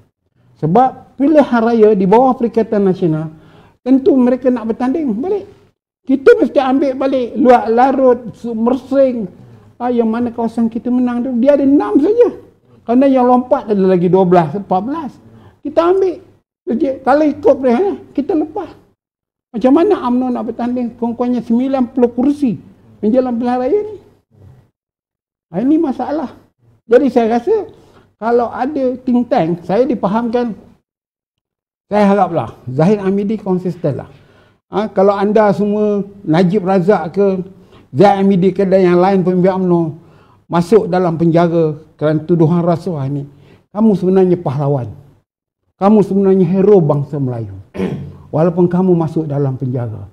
Sebab pilihan raya di bawah Perikatan Nasional, tentu mereka nak bertanding balik. Kita mesti ambil balik Luak Larut, Mersing, yang mana kawasan kita menang tu. Dia ada 6 saja. Kerana yang lompat ada lagi 12, 14. Kita ambil. Kalau ikut mereka, kita lepas. Macam mana UMNO nak bertanding? Kurang-kurangnya 90 kursi menjelang pilihan raya ni. Ini masalah. Jadi saya rasa, kalau ada think tank, saya dipahamkan, saya haraplah Zahid Hamidi konsisten lah. Kalau anda semua, Najib Razak ke, Zahid Hamidi ke dan yang lain pemimpin UMNO masuk dalam penjara kerana tuduhan rasuah ni, kamu sebenarnya pahlawan. Kamu sebenarnya hero bangsa Melayu. Walaupun kamu masuk dalam penjara.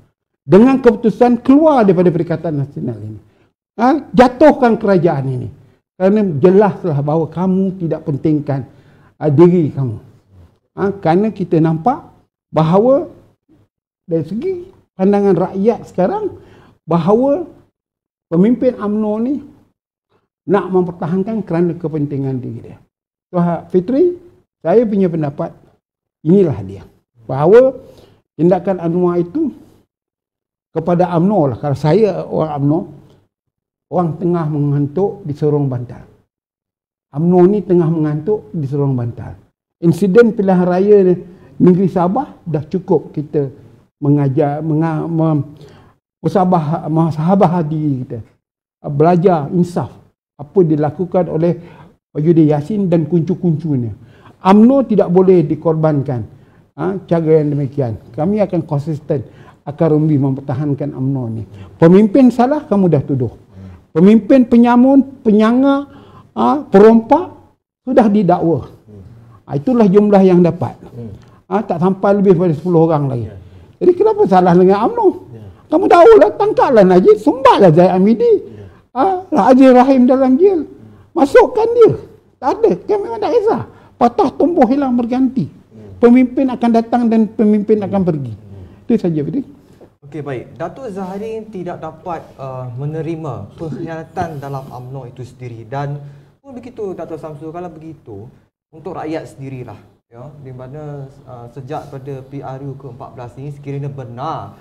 Dengan keputusan keluar daripada Perikatan Nasional ini. Jatuhkan kerajaan ini. Kerana jelaslah bahawa kamu tidak pentingkan diri kamu. Kerana kita nampak bahawa dari segi pandangan rakyat sekarang, bahawa pemimpin UMNO ni nak mempertahankan kerana kepentingan diri dia. Tuan Fitri, saya punya pendapat, inilah dia. Bahawa tindakan Anwar itu kepada UMNO lah. Kalau saya orang UMNO, orang tengah mengantuk di Sorong Bantal. UMNO ni tengah mengantuk di Sorong Bantal. Insiden pilihan raya negeri Sabah dah cukup kita mengajar, musahabah diri kita. Belajar insaf apa dilakukan oleh Muhyiddin Yassin dan kuncu-kuncunya. UMNO tidak boleh dikorbankan cara yang demikian. Kami akan konsisten, akan rumbi mempertahankan UMNO ni. Pemimpin salah, kamu dah tuduh. Pemimpin penyamun, penyanga, perompak sudah didakwa. Itulah jumlah yang dapat. Tak sampai lebih daripada 10 orang lagi. Jadi kenapa salah dengan UMNO? Kamu tahulah, tangkaplah Najib, sumbatlah Zaid Amidi. Haji Rahim dalam jail. Masukkan dia. Tak ada. Kan memang tak kisah. Patah tumbuh hilang berganti. Pemimpin akan datang dan pemimpin akan pergi. Itu saja, betul? Okey, baik. Datuk Zahrin tidak dapat menerima pengkhianatan dalam UMNO itu sendiri. Dan pun begitu, Datuk Samsul, kalau begitu, untuk rakyat sendirilah. Ya, di mana sejak pada PRU ke-14 ini sekiranya benar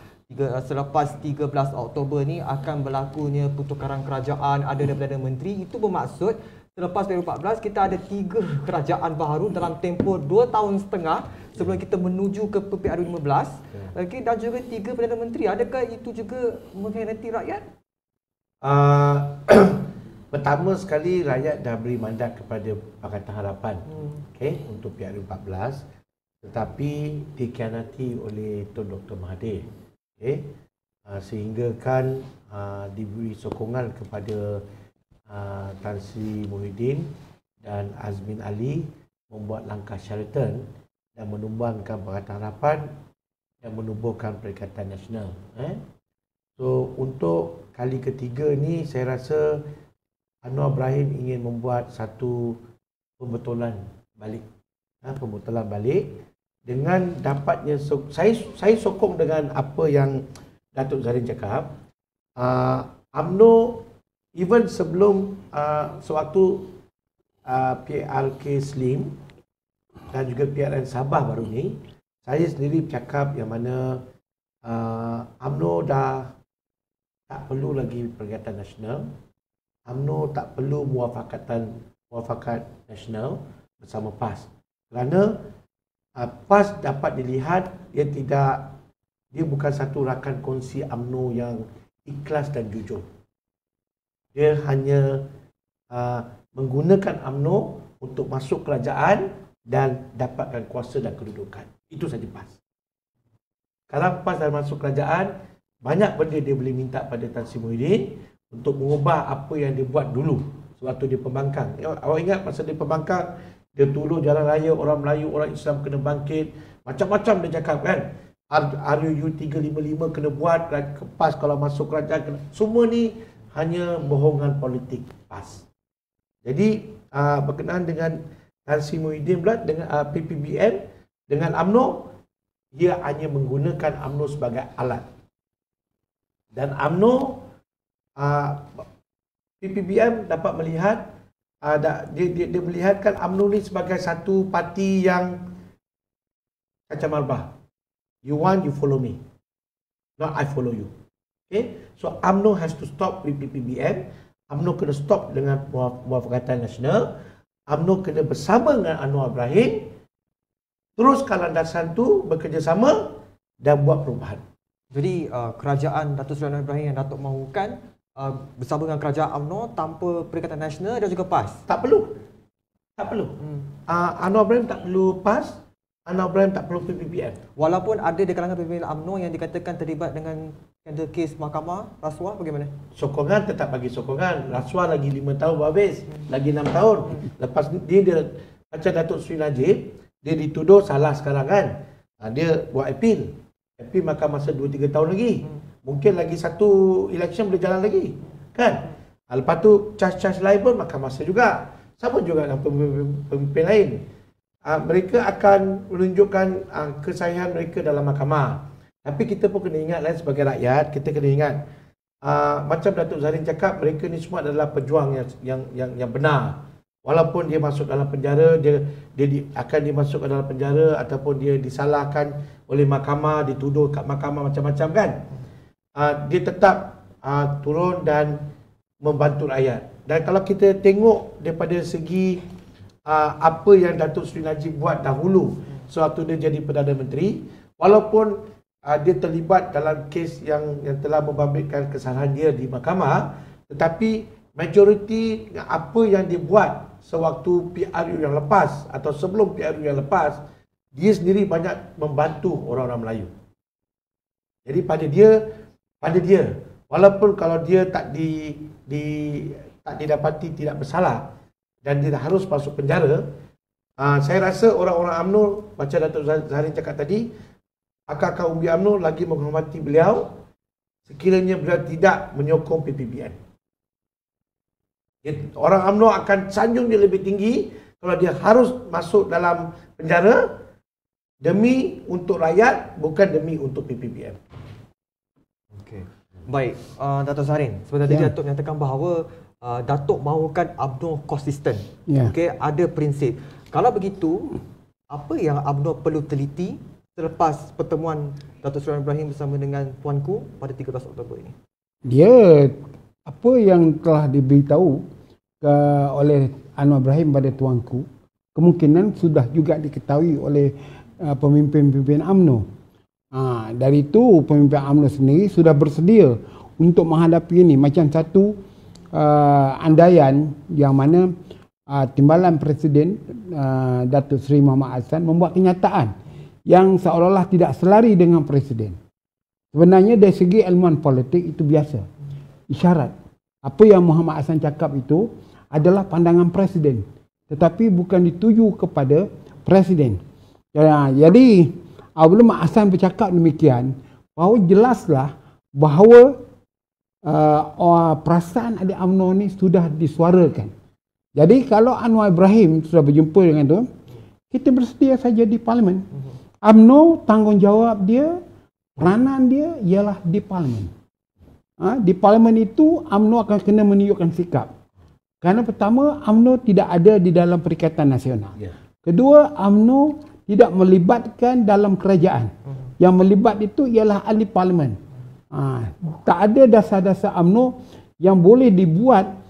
selepas 13 Oktober ni akan berlakunya pertukaran kerajaan, ada Perdana Menteri, itu bermaksud selepas PRU 14 kita ada 3 kerajaan baru dalam tempoh 2 tahun setengah sebelum kita menuju ke PRU 15. Okey, dan juga 3 Perdana Menteri. Adakah itu juga mengkhianati rakyat? Pertama sekali, rakyat dah beri mandat kepada Pakatan Harapan untuk PRU 14, tetapi dikhianati oleh Tun Dr. Mahathir. Sehingga kan diberi sokongan kepada Tan Sri Muhyiddin dan Azmin Ali membuat langkah Sheraton dan menumbangkan Pakatan Harapan dan menubuhkan Perikatan Nasional. So untuk kali ketiga ni saya rasa Anwar Ibrahim ingin membuat satu pembetulan balik. Pembetulan balik dengan dapatnya, saya sokong dengan apa yang Datuk Zahrin cakap. UMNO even sebelum sewaktu PRK Slim dan juga PRN Sabah baru ni, saya sendiri bercakap yang mana UMNO dah tak perlu lagi Perikatan Nasional. UMNO tak perlu muafakat nasional bersama PAS. Kerana PAS dapat dilihat dia bukan satu rakan kongsi UMNO yang ikhlas dan jujur. Dia hanya menggunakan UMNO untuk masuk kerajaan dan dapatkan kuasa dan kedudukan. Itu saja PAS. Sekarang PAS dah masuk kerajaan, banyak benda dia boleh minta pada Tan Sri Muhyiddin untuk mengubah apa yang dia buat dulu sewaktu dia pembangkang. Awak ingat masa dia pembangkang, dia tuduh jalan raya orang Melayu, orang Islam kena bangkit. Macam-macam dia cakap kan. RUU 355 kena buat, PAS kalau masuk kerajaan kena. Semua ni hanya bohongan politik PAS. Jadi berkenaan dengan Tan Sri Muhyiddin pula dengan PPBM, dengan UMNO, dia hanya menggunakan UMNO sebagai alat. Dan UMNO, PPBM dapat melihat, dia melihatkan UMNO ni sebagai satu parti yang kacau malbah. You want, you follow me. Not I follow you. Okay? So UMNO has to stop with PPBM. UMNO kena stop dengan Muafakat Nasional. UMNO kena bersama dengan Anwar Ibrahim, teruskan landasan tu, bekerjasama dan buat perubahan. Jadi kerajaan Datuk Seri Anwar Ibrahim yang Datuk mahukan bersama dengan kerajaan UMNO tanpa Perikatan Nasional dan juga PAS? Tak perlu. Tak perlu. Anwar Ibrahim tak perlu PAS, Anwar Ibrahim tak perlu PPBM. Walaupun ada di kalangan pimpinan UMNO yang dikatakan terlibat dengan skandal kes mahkamah rasuah, bagaimana? Sokongan tetap bagi sokongan. Rasuah lagi 5 tahun habis, lagi 6 tahun. Lepas dia macam Datuk Seri Najib, dia dituduh salah sekarang kan. Dia buat appeal. Appeal makan masa 2-3 tahun lagi. Mungkin lagi satu election boleh jalan lagi. Kan? Lepas tu charge-charge lain pun makan masa juga. Sama juga dengan pemimpin lain. Mereka akan menunjukkan kesahihan mereka dalam mahkamah. Tapi kita pun kena ingat lah sebagai rakyat, kita kena ingat macam Datuk Zahrin cakap, mereka ni semua adalah pejuang yang benar. Walaupun dia masuk dalam penjara, dia akan dimasukkan dalam penjara ataupun dia disalahkan oleh mahkamah, dituduh kat mahkamah macam-macam kan. Dia tetap turun dan membantu rakyat. Dan kalau kita tengok daripada segi apa yang Datuk Seri Najib buat dahulu sewaktu dia jadi Perdana Menteri, walaupun dia terlibat dalam kes yang telah membabitkan kesalahan dia di mahkamah, tetapi majoriti apa yang dia buat sewaktu PRU yang lepas atau sebelum PRU yang lepas, dia sendiri banyak membantu orang-orang Melayu. Jadi pada dia walaupun kalau dia tak didapati tidak bersalah dan dia harus masuk penjara, Saya rasa orang-orang UMNO, macam Datuk Zahrin cakap tadi, akar-akar umbi UMNO lagi menghormati beliau sekiranya beliau tidak menyokong PPBN. Orang UMNO akan sanjung dia lebih tinggi kalau dia harus masuk dalam penjara demi untuk rakyat, bukan demi untuk PPBN. Okey. Baik, Datuk Zahrin, sebenarnya Datuk menyatakan bahawa Datuk mahukan UMNO konsisten. Okey, ada prinsip. Kalau begitu, apa yang UMNO perlu teliti selepas pertemuan Datuk Seri Ibrahim bersama dengan Tuanku pada 13 Oktober ini? Dia apa yang telah diberitahu oleh Anwar Ibrahim pada Tuanku, kemungkinan sudah juga diketahui oleh pemimpin-pemimpin UMNO. Dari itu pemimpin UMNO sendiri sudah bersedia untuk menghadapi ini. Macam satu andaian yang mana Timbalan Presiden Datuk Seri Mohamad Hassan membuat kenyataan yang seolah-olah tidak selari dengan Presiden. Sebenarnya dari segi ilmuwan politik itu biasa. Isyarat. Apa yang Mohamad Hassan cakap itu adalah pandangan Presiden, tetapi bukan dituju kepada Presiden. Jadi apabila Mak Hassan bercakap demikian, bahawa jelaslah bahawa perasaan adik UMNO ni sudah disuarakan. Jadi kalau Anwar Ibrahim sudah berjumpa dengan tu, kita bersedia saja di Parlimen. UMNO tanggungjawab dia, peranan dia ialah di Parlimen. Di Parlimen itu UMNO akan kena menunjukkan sikap. Kerana pertama, UMNO tidak ada di dalam Perikatan Nasional. Kedua, UMNO tidak melibatkan dalam kerajaan. Yang melibat itu ialah ahli Parlimen. Tak ada dasar-dasar UMNO yang boleh dibuat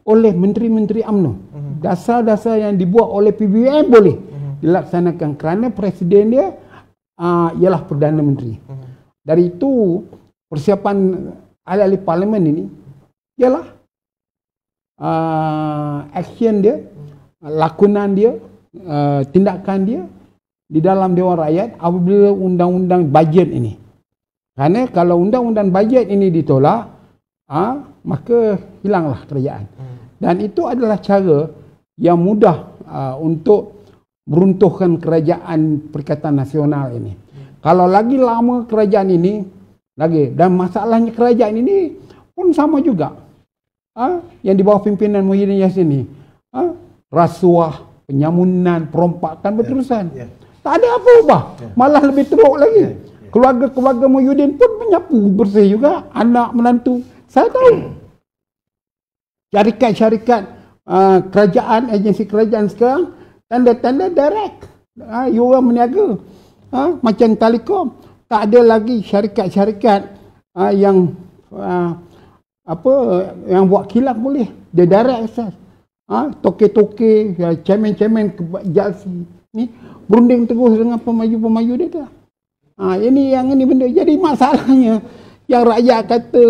oleh menteri-menteri UMNO. Dasar-dasar yang dibuat oleh PBN boleh dilaksanakan kerana presiden dia ialah Perdana Menteri. Dari itu, persiapan ahli-ahli Parlimen ini ialah action dia, lakonan dia, tindakan dia di dalam Dewan Rakyat apabila undang-undang bajet ini. Kerana kalau undang-undang bajet ini ditolak, maka hilanglah kerajaan. Dan itu adalah cara yang mudah untuk meruntuhkan kerajaan Perikatan Nasional ini. Kalau lagi lama kerajaan ini, dan masalahnya kerajaan ini pun sama juga. Yang di bawah pimpinan Muhyiddin Yassin ni, rasuah, penyamunan, perompakan berterusan. Tak ada apa ubah, malah lebih teruk lagi. Keluarga-keluarga Muhyiddin pun menyapu bersih juga, anak menantu. Saya tahu. Syarikat-syarikat kerajaan, agensi kerajaan sekarang tanda-tanda direct. You orang meniaga. Macam Telekom, tak ada lagi syarikat-syarikat yang yang buat kilap boleh. Dia direct access. Toke-toke, cemen-cemen jalsi ni berunding terus dengan pemaju-pemaju dia dah. Ini benda. Jadi masalahnya yang rakyat kata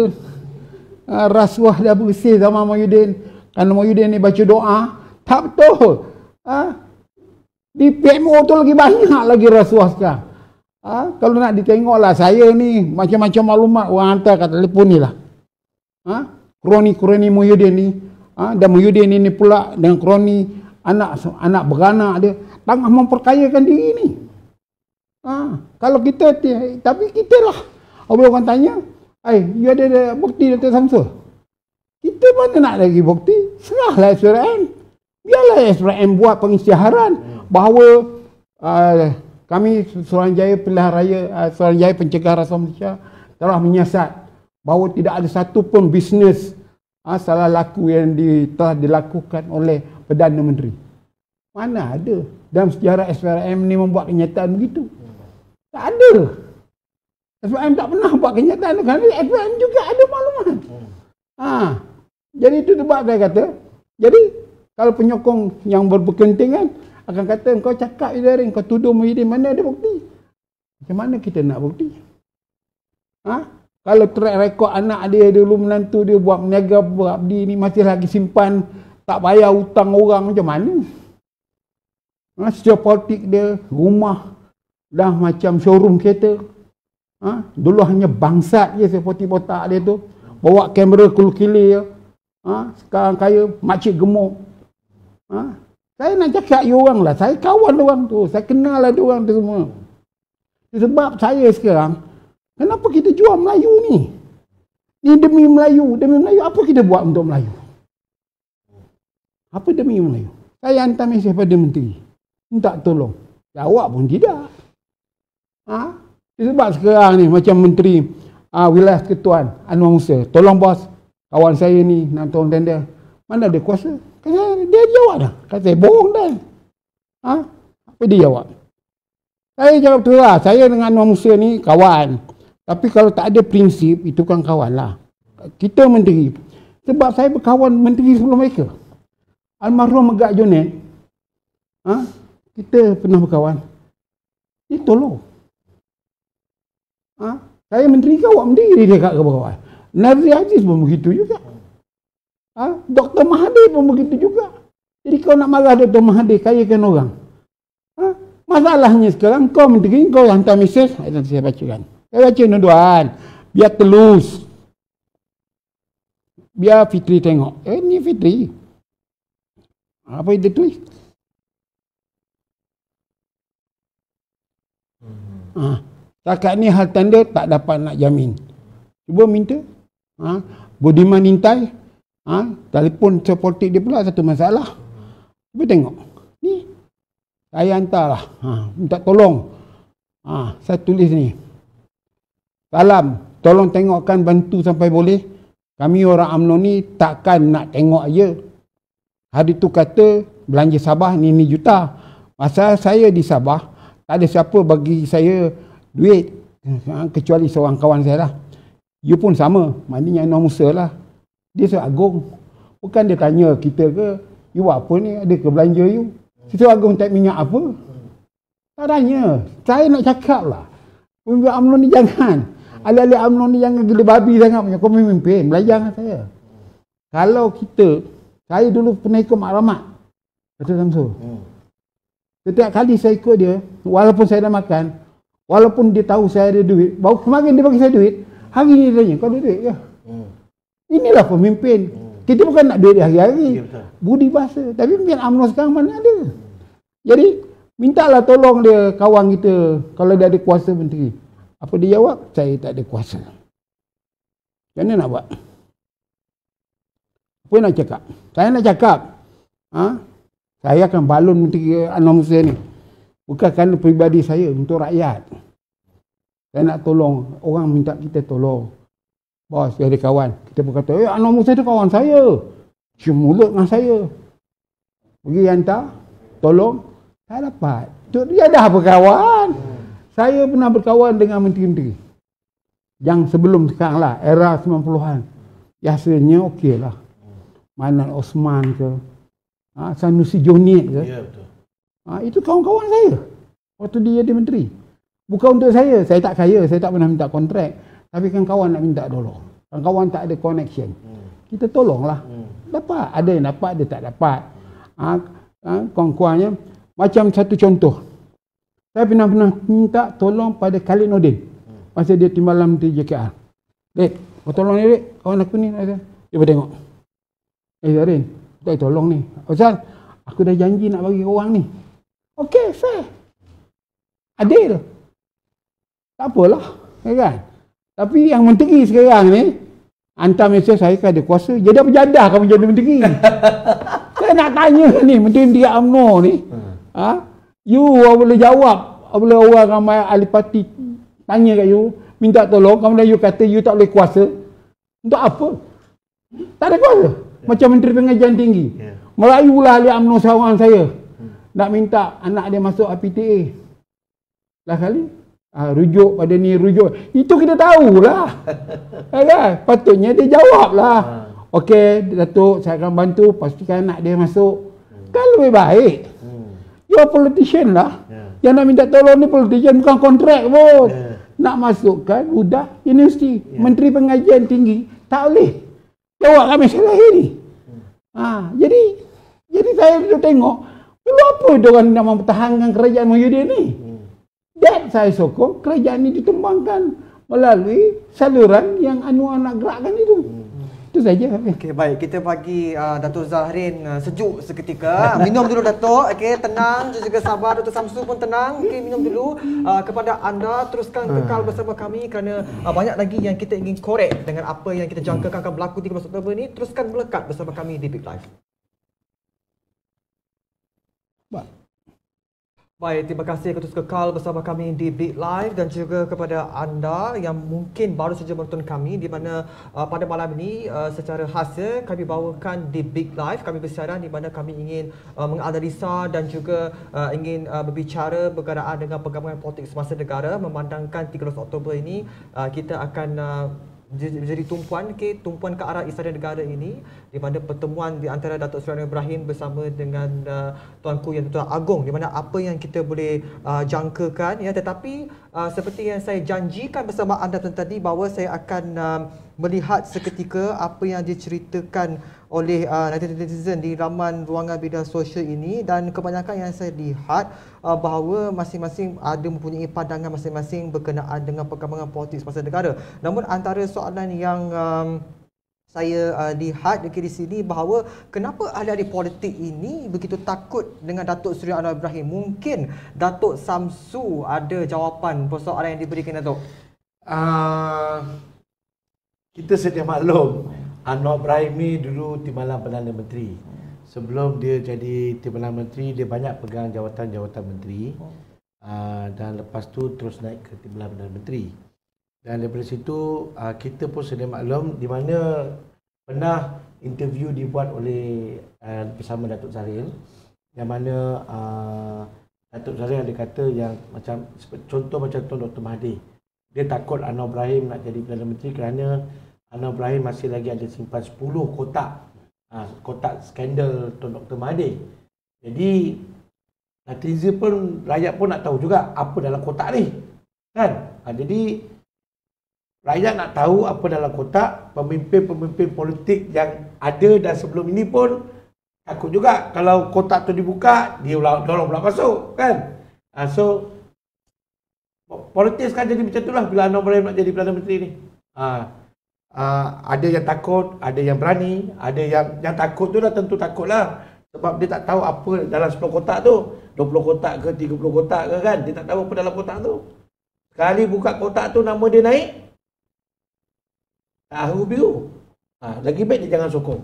rasuah dah bersih zaman Muhyiddin. Kerana Muhyiddin ni baca doa, tak betul. Di PMO tu lagi banyak lagi rasuah sekarang. Kalau nak ditengoklah, saya ni macam-macam maklumat orang hantar kat telefon ni lah. Kroni-kroni Muhyiddin ni, dan Muhyiddin ini pula dengan kroni anak beranak dia tengah memperkayakan diri ni. Kalau kita, tapi kita lah, apabila orang tanya, you ada bukti Dr. Samsul? Kita mana nak lagi bukti? Serahlah SPRM. Biarlah SPRM buat pengisytiharan bahawa kami Suruhanjaya Pilihan Raya, Suruhanjaya Pencegahan Rasuah Malaysia telah menyiasat bahawa tidak ada satu pun bisnes salah laku yang telah dilakukan oleh Perdana Menteri. Mana ada dalam sejarah SPRM ni membuat kenyataan begitu? Tak ada. SPRM tak pernah buat kenyataan kerana SPRM juga ada maklumat. Jadi itu sebab saya kata, jadi kalau penyokong yang berkepentingan akan kata, kau cakap Zahrin, kau tuduh Muhyiddin, mana ada bukti? Macam mana kita nak bukti? Kalau track rekod anak dia dulu, menantu dia buat meniaga, berabdi ni masih lagi simpan, tak bayar hutang orang, macam mana? Secara politik dia, rumah dah macam showroom kereta. Dulu hanya bangsat je seperti botak dia tu, bawa kamera kulu-kili. Sekarang kaya makcik gemuk. Saya nak cakap you orang lah. Saya kawan orang tu. Saya kenal lah orang tu semua. Sebab saya sekarang, kenapa kita jual Melayu ni? Ni demi Melayu. Demi Melayu. Apa kita buat untuk Melayu? Apa demi Melayu? Saya hantar mesej pada menteri. Minta tolong. Jawab pun tidak. Sebab sekarang ni macam menteri wilayah Ketuan Anwar Musa. Tolong bos, kawan saya ni nak tolong tender. Mana ada kuasa? Dia jawab dah. Kata saya bohong dah. Apa dia jawab? Saya jawab tu lah. Saya dengan Anwar Musa ni kawan. Tapi kalau tak ada prinsip, itu kan kawan lah. Kita menteri. Sebab saya berkawan menteri sebelum mereka. Almarhum Megak Jonet. Kita pernah berkawan. Dia tolong. Saya menteri kawan menteri dia kat kawan. Nazri Aziz pun begitu juga. Dr. Mahathir pun begitu juga. Jadi kau nak marah Dr. Mahathir, kayakan orang. Masalahnya sekarang kau menteri, kau hantar mesej. Nanti saya bacakan. Saya baca tuan. Biar telus. Biar Fitri tengok. Ni Fitri. Apa dia tulis? Takat ni hal tanda tak dapat nak jamin. Cuba minta. Budiman Intai. Telefon politik dia pula satu masalah. Cuba tengok. Ni. Saya hantarlah. Minta tolong. Saya tulis ni. Salam. Tolong tengokkan bantu sampai boleh. Kami orang UMNO ni takkan nak tengok aja. Hari tu kata belanja Sabah ni juta. Masa saya di Sabah, tak ada siapa bagi saya duit. Kecuali seorang kawan saya lah. You pun sama. Maknanya Anwar Musa lah. Dia seorang agung. Bukan dia tanya kita ke, you apa ni, ada ke belanja you? Seorang agung tak minyak apa? Tak tanya. Saya nak cakap lah. Pemimpin UMNO ni jangan. Alih-alih UMNO ni jangan gila babi sangat punya. Kau memimpin. Belajar dengan saya. Kalau kita, saya dulu pernah ikut Mak Rahmat. Kata Samsul. Setiap kali saya ikut dia, walaupun saya dah makan, walaupun dia tahu saya ada duit, baru kemarin dia bagi saya duit, hari ni dia tanya, kau ada duit ke? Inilah pemimpin. Kita bukan nak duit dia hari-hari. Budi bahasa. Tapi pemimpin UMNO sekarang mana ada? Jadi, mintalah tolong dia kawan kita, kalau dia ada kuasa menteri. Apa dia jawab? Saya tak ada kuasa. Macam mana nak buat? Apa nak cakap? Saya nak cakap, saya akan balon menteri Anwar Musa ni. Bukan kerana peribadi saya, untuk rakyat. Saya nak tolong, orang minta kita tolong. Bos, dia ada kawan. Kita pun kata, Anwar Musa tu kawan saya. Cium mulut dengan saya. Pergi hantar, tolong. Saya dapat. Dia dah berkawan. Saya pernah berkawan dengan menteri-menteri. Yang sebelum sekarang lah, era 90-an. Biasanya okey lah. Manan Osman ke, Sanusi Jonit ke. Ya, betul. Itu kawan-kawan saya. Waktu dia jadi menteri. Bukan untuk saya tak kaya, saya tak pernah minta kontrak. Tapi kan kawan nak minta tolong. Kan kawan tak ada connection. Kita tolonglah. Dapat. Ada yang dapat, ada tak dapat. Kawan-kawannya. Macam satu contoh. Saya pernah minta tolong pada Khalid Nordin. Masa dia timbalan menteri JKR. Dek, kau tolong ni dek. Kawan aku ni. Dia pun tengok. Zarin, tak tolong ni. Ustaz, aku dah janji nak bagi orang ni. Okey, fair. Adil. Tak apalah. Kan? Tapi yang menteri sekarang ni, hantar mesej saya kan ada kuasa. Jadi apa jadah kamu jadi menteri? Saya nak tanya ni, menteri UMNO ni. You boleh jawab. Boleh orang ramai ahli parti tanya kat you, minta tolong. Kemudian you kata you tak boleh kuasa. Untuk apa? Tak ada kuasa. Macam Menteri Pengajian Tinggi. Melayulah ahli UMNO sawan saya. Nak minta anak dia masuk APTA. Lah kali. Rujuk pada ni, rujuk. Itu kita tahulah. Kan? Patutnya dia jawablah. Okey, Datuk, saya akan bantu. Pastikan anak dia masuk. Kan lebih baik. You are politician lah. Yang nak minta tolong ni politician, bukan kontrak pun. Nak masukkan budak universiti. Menteri Pengajian Tinggi. Tak boleh. Jawab kami salah ini. Jadi saya duduk tengok, perlu apa diorang nak mempertahankan kerajaan Muhyiddin ni? Dan saya sokong kerajaan ni ditumbangkan melalui saluran yang Anwar nak gerakkan itu. Itu saja. Okey, baik. Kita bagi Datuk Zahrin sejuk seketika. Minum dulu Datuk. Okey, tenang. Juga sabar. Datuk Samsu pun tenang. Okey, minum dulu. Kepada anda, teruskan kekal bersama kami kerana banyak lagi yang kita ingin korek dengan apa yang kita jangkakan akan berlaku 13 Oktober ini. Teruskan melekat bersama kami di Big Live. Baik, terima kasih kerana terus kekal bersama kami di Big Live dan juga kepada anda yang mungkin baru saja menonton kami di mana pada malam ini secara khas kami bawakan di Big Live, kami bersiaran di mana kami ingin menganalisa dan juga ingin berbicara berkenaan dengan perkembangan politik semasa negara memandangkan 13 Oktober ini kita akan menjadi tumpuan ke arah Istana Negara ini di mana pertemuan di antara Datuk Seri Anwar Ibrahim bersama dengan Tuanku Yang Tuan Agong di mana apa yang kita boleh jangkakan ya, tetapi seperti yang saya janjikan bersama anda tadi bahawa saya akan melihat seketika apa yang diceritakan oleh netizen di laman ruangan media sosial ini dan kebanyakan yang saya lihat bahawa masing-masing ada mempunyai pandangan masing-masing berkenaan dengan perkembangan politik semasa negara. Namun antara soalan yang saya lihat di sini bahawa kenapa ahli-ahli politik ini begitu takut dengan Datuk Seri Anwar Ibrahim? Mungkin Datuk Samsu ada jawapan persoalan yang diberikan Datuk. Kita sedia maklum Anwar Ibrahim ni dulu Timbalan Perdana Menteri. Sebelum dia jadi Timbalan Menteri, dia banyak pegang jawatan-jawatan menteri. Dan lepas tu terus naik ke Timbalan Perdana Menteri. Dan daripada situ kita pun sedia maklum di mana pernah interview dibuat oleh bersama Datuk Zahrin yang mana Datuk Zahrin ada kata yang macam contoh macam Tuan Dr. Mahathir. Dia takut Anwar Ibrahim nak jadi Perdana Menteri kerana Anwar Ibrahim masih lagi ada simpan 10 kotak skandal Tuan Dr. Mahathir. Jadi netizen pun, rakyat pun nak tahu juga apa dalam kotak ni. Kan? Jadi rakyat nak tahu apa dalam kotak, pemimpin-pemimpin politik yang ada dan sebelum ini pun takut juga kalau kotak tu dibuka, dia dorong pula masuk, kan? So, politik sekarang jadi macam itulah bila Anwar Ibrahim nak jadi Perdana Menteri ni. Ada yang takut, ada yang berani, ada yang takut tu dah tentu takut lah. Sebab dia tak tahu apa dalam 10 kotak tu, 20 kotak ke 30 kotak ke kan, dia tak tahu apa dalam kotak tu. Sekali buka kotak tu nama dia naik, tahu biru. Lagi baik dia jangan sokong.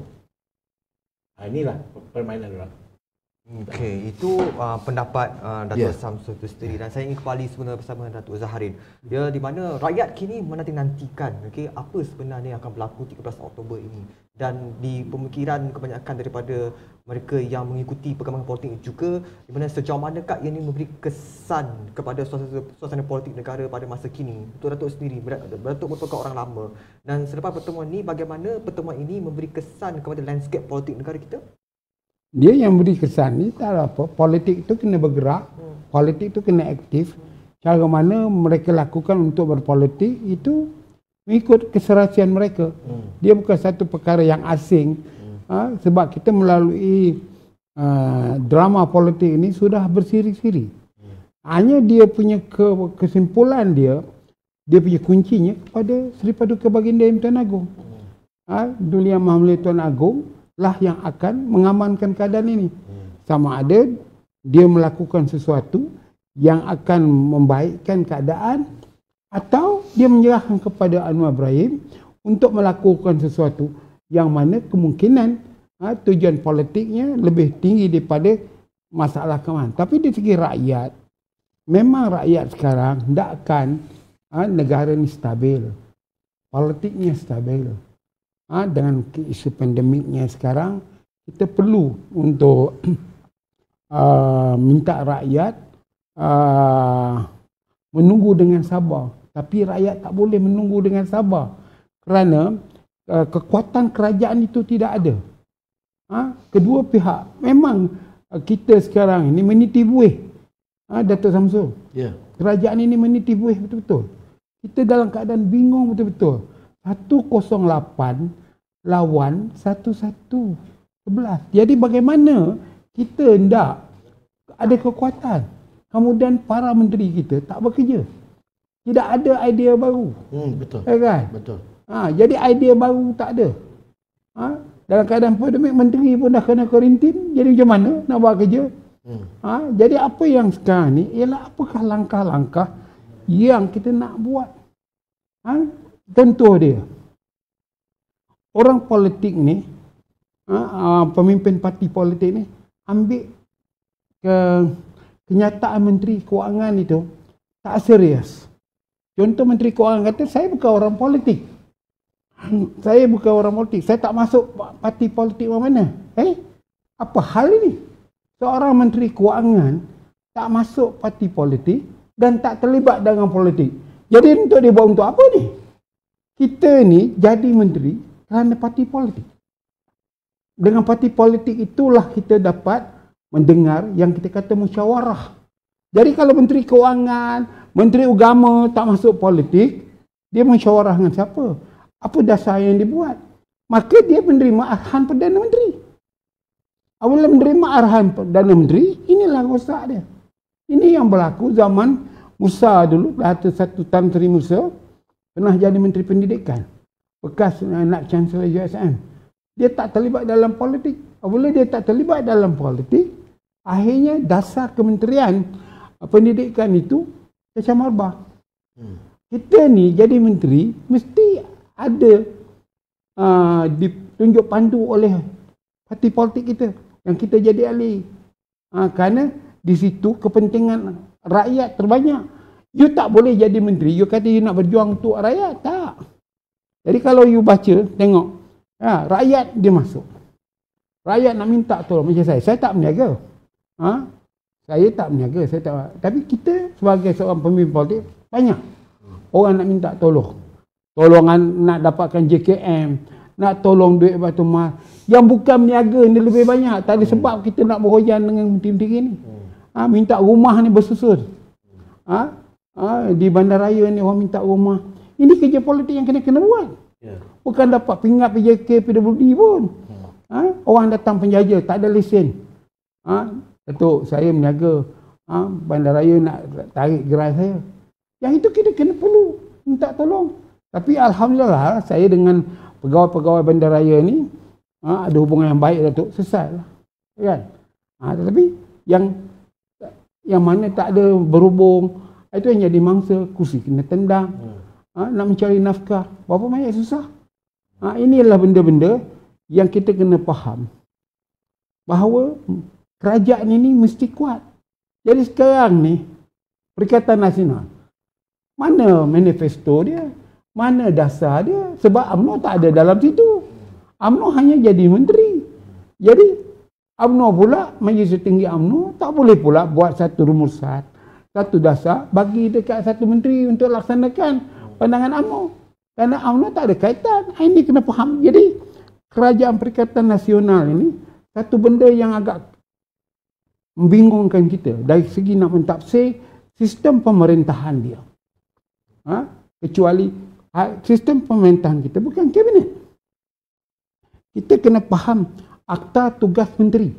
Inilah permainan orang. Okey, itu pendapat Datuk Samsu itu sendiri dan saya ingin kembali sebenarnya bersama Datuk Zahrin. Ya, di mana rakyat kini menanti-nantikan apa sebenarnya yang akan berlaku 13 Oktober ini dan di pemikiran kebanyakan daripada mereka yang mengikuti perkembangan politik juga di mana sejauh manakah ia ini memberi kesan kepada suasana politik negara pada masa kini. Untuk Datuk sendiri, Datuk merupakan orang lama dan selepas pertemuan ini bagaimana pertemuan ini memberi kesan kepada landscape politik negara kita? Dia yang beri kesan ni tak apa. Politik tu kena bergerak, politik tu kena aktif. Cara mana mereka lakukan untuk berpolitik itu mengikut keserasian mereka. Dia bukan satu perkara yang asing. Sebab kita melalui drama politik ini sudah bersiri-siri. Hanya dia punya kesimpulan dia punya kuncinya kepada Seri Paduka Baginda M. Tuan Agong. Duli Yang Maha Mulia Tuan Agong lah yang akan mengamankan keadaan ini. Sama ada dia melakukan sesuatu yang akan membaikkan keadaan atau dia menyerahkan kepada Anwar Ibrahim untuk melakukan sesuatu yang mana kemungkinan tujuan politiknya lebih tinggi daripada masalah keamanan. Tapi dari segi rakyat, memang rakyat sekarang hendakkan negara ini stabil, politiknya stabil. Dengan isu pandemiknya sekarang, kita perlu untuk minta rakyat menunggu dengan sabar. Tapi rakyat tak boleh menunggu dengan sabar kerana kekuatan kerajaan itu tidak ada. Kedua pihak memang kita sekarang ini meniti buih. Datuk Samsul, kerajaan ini meniti buih betul-betul. Kita dalam keadaan bingung betul-betul. 108 lawan 11. Jadi bagaimana kita hendak ada kekuatan, kemudian para menteri kita tak bekerja. Tidak ada idea baru. Betul. Kan? Betul. Jadi idea baru tak ada. Dalam keadaan pandemik, menteri pun dah kena kuarantin. Jadi macam mana nak buat kerja? Jadi apa yang sekarang ni ialah apakah langkah-langkah yang kita nak buat? Contoh dia, orang politik ni, pemimpin parti politik ni ambil kenyataan Menteri Kewangan itu tak serius. Contoh Menteri Kewangan kata, saya bukan orang politik. Saya bukan orang politik. Saya tak masuk parti politik mana-mana. Apa hal ini? Seorang Menteri Kewangan tak masuk parti politik dan tak terlibat dengan politik. Jadi untuk dia buat untuk apa ni? Kita ni jadi menteri kerana parti politik. Dengan parti politik itulah kita dapat mendengar yang kita kata musyawarah. Jadi kalau Menteri Kewangan, Menteri Agama tak masuk politik, dia musyawarah dengan siapa? Apa dasar yang dibuat? Maka dia menerima arahan Perdana Menteri. Apabila menerima arahan Perdana Menteri, inilah rosak dia. Ini yang berlaku zaman Musa dulu, satu Tan Sri Musa, pernah jadi Menteri Pendidikan. Bekas anak Chancellor USM. Dia tak terlibat dalam politik. Apabila dia tak terlibat dalam politik, akhirnya dasar kementerian pendidikan itu macam marbah. Kita ni jadi menteri, mesti ada ditunjuk pandu oleh parti politik kita yang kita jadi ahli. Kerana di situ kepentingan rakyat terbanyak. You tak boleh jadi menteri, you kata you nak berjuang untuk rakyat, tak. Jadi kalau you baca, tengok, rakyat dia masuk. Rakyat nak minta tolong macam saya tak berniaga. Saya tak berniaga, tapi kita sebagai seorang pemimpin politik, banyak orang nak minta tolong. Tolongan nak dapatkan JKM, nak tolong duit batu mal. Yang bukan berniaga ni lebih banyak. Tak ada sebab kita nak berhujan dengan menteri-menteri ni. Minta rumah ni bersusun. Di bandaraya ni orang minta rumah. Ini kerja politik yang kena buat. Bukan dapat pingat PJK, PWD pun. Orang datang penjaja, tak ada lesen. Datuk, saya berniaga. Bandaraya nak tarik gerai saya. Yang itu kita kena perlu minta tolong. Tapi alhamdulillah saya dengan pegawai-pegawai bandaraya ni ada hubungan yang baik, Datuk, selesai lah. Kan? Tetapi yang mana tak ada berhubung, itu yang jadi mangsa, kursi kena tendang. Nak mencari nafkah, berapa banyak susah. Inilah benda-benda yang kita kena faham. Bahawa kerajaan ini mesti kuat. Jadi sekarang ni, Perikatan Nasional, mana manifesto dia? Mana dasar dia? Sebab UMNO tak ada dalam situ. UMNO hanya jadi menteri. Jadi UMNO pula, Majlis Tertinggi UMNO tak boleh pula buat satu rumusan, satu dasar bagi dekat satu menteri untuk laksanakan pandangan UMNO. Kerana UMNO tak ada kaitan. Ini kena faham. Jadi Kerajaan Perikatan Nasional ini satu benda yang agak membingungkan kita dari segi nak mentafsir sistem pemerintahan dia. Kecuali sistem pemerintahan kita bukan kabinet. Kita kena faham akta tugas menteri.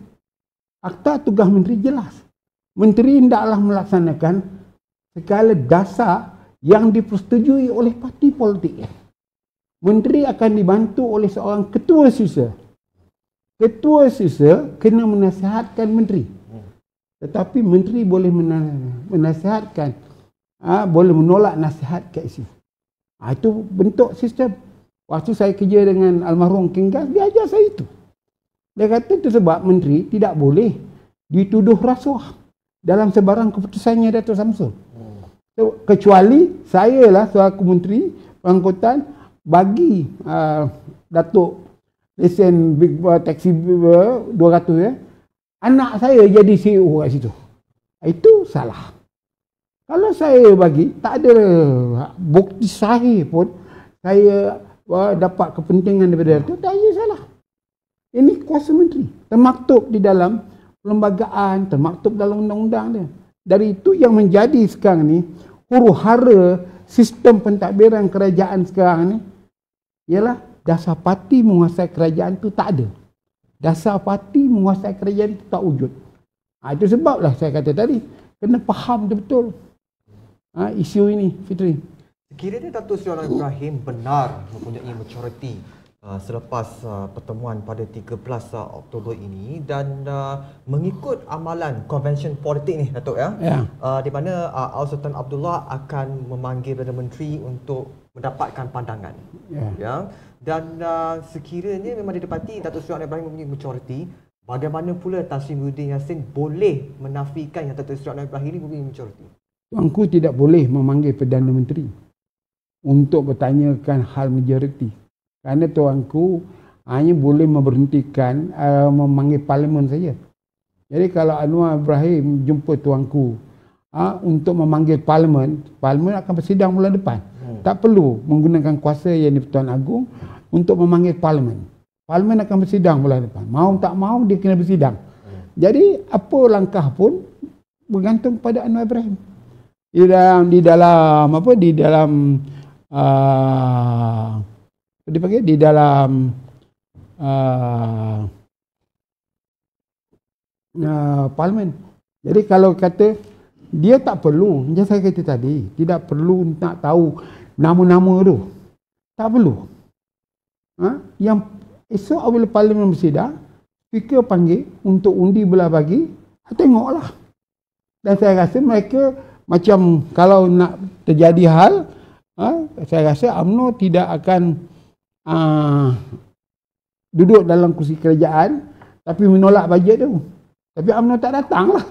Akta tugas menteri jelas. Menteri hendaklah melaksanakan segala dasar yang dipersetujui oleh parti politik. Menteri akan dibantu oleh seorang ketua sisa. Ketua sisa kena menasihatkan menteri. Tetapi menteri boleh menasihatkan, boleh menolak nasihat kat isi. Itu bentuk sistem. Waktu saya kerja dengan almarhum King Gas, dia ajar saya itu. Dia kata itu sebab menteri tidak boleh dituduh rasuah dalam sebarang keputusannya Datuk Samsul. Kecuali saya lah selaku menteri pengangkutan bagi Datuk lesen big taxi 200 anak saya jadi CEO kat situ. Itu salah. Kalau saya bagi, tak ada bukti sahih pun saya dapat kepentingan daripada itu, tak ada salah. Ini kuasa menteri. Termaktub di dalam perlembagaan, termaktub dalam undang-undang dia. Dari itu yang menjadi sekarang ni, huru-hara sistem pentadbiran kerajaan sekarang ni, ialah dasar parti menguasai kerajaan itu tak ada. Dasar parti menguasai kerajaan itu tak wujud. Itu sebablah saya kata tadi, kena faham betul isu ini, Fitri. Sekiranya Datuk Seri Anwar Ibrahim benar mempunyai majoriti selepas pertemuan pada 13 Oktober ini dan mengikut amalan konvensyen politik ni Datuk di mana Sultan Abdullah akan memanggil Perdana Menteri untuk mendapatkan pandangan dan sekiranya memang didapati Datuk Seri Anwar Ibrahim mempunyai majoriti, bagaimana pula Tan Sri Muhyiddin Yassin boleh menafikan yang Datuk Seri Anwar Ibrahim ini mempunyai majoriti? Tuanku tidak boleh memanggil Perdana Menteri untuk bertanyakan hal majoriti. Kerana tuanku hanya boleh memberhentikan memanggil parlimen saja. Jadi kalau Anwar Ibrahim jumpa tuanku untuk memanggil parlimen akan bersidang bulan depan. Tak perlu menggunakan kuasa yang di-Pertuan Agong untuk memanggil parlimen. Parlimen akan bersidang bulan depan. Mau tak mau dia kena bersidang. Jadi apa langkah pun bergantung pada Anwar Ibrahim. Di dalam parlimen. Jadi kalau kata dia tak perlu, macam saya kata tadi, tidak perlu nak tahu nama-nama tu. Tak perlu. Yang esok apabila parlimen bersidang, speaker panggil untuk undi belah bagi, tengoklah. Dan saya rasa mereka macam kalau nak terjadi hal, saya rasa UMNO tidak akan duduk dalam kursi kerajaan tapi menolak bajet tu. Tapi UMNO tak datang lah.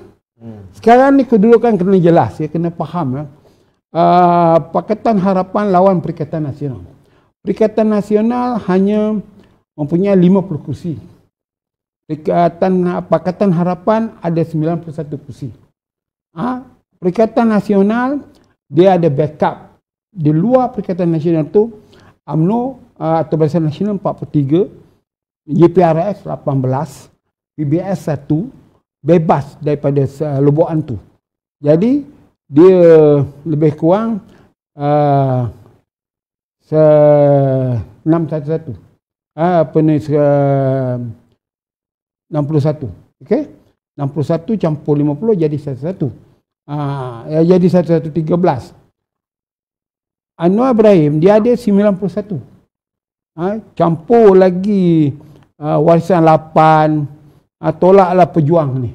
Sekarang ni kedudukan kena jelas, kena faham. Pakatan Harapan lawan Perikatan Nasional. Perikatan Nasional hanya mempunyai 50 kursi. Pakatan Harapan ada 91 kursi. Perikatan Nasional dia ada backup. Di luar Perikatan Nasional tu UMNO atau Barisan Nasional 43, YPRS 18, PBS 1 bebas daripada lobokan tu. Jadi dia lebih kurang 611. 61. Okey? 61 campur 50 jadi 11. Jadi 1113. Anwar Ibrahim dia ada 91. Campur lagi warisan 8, tolaklah pejuang ni.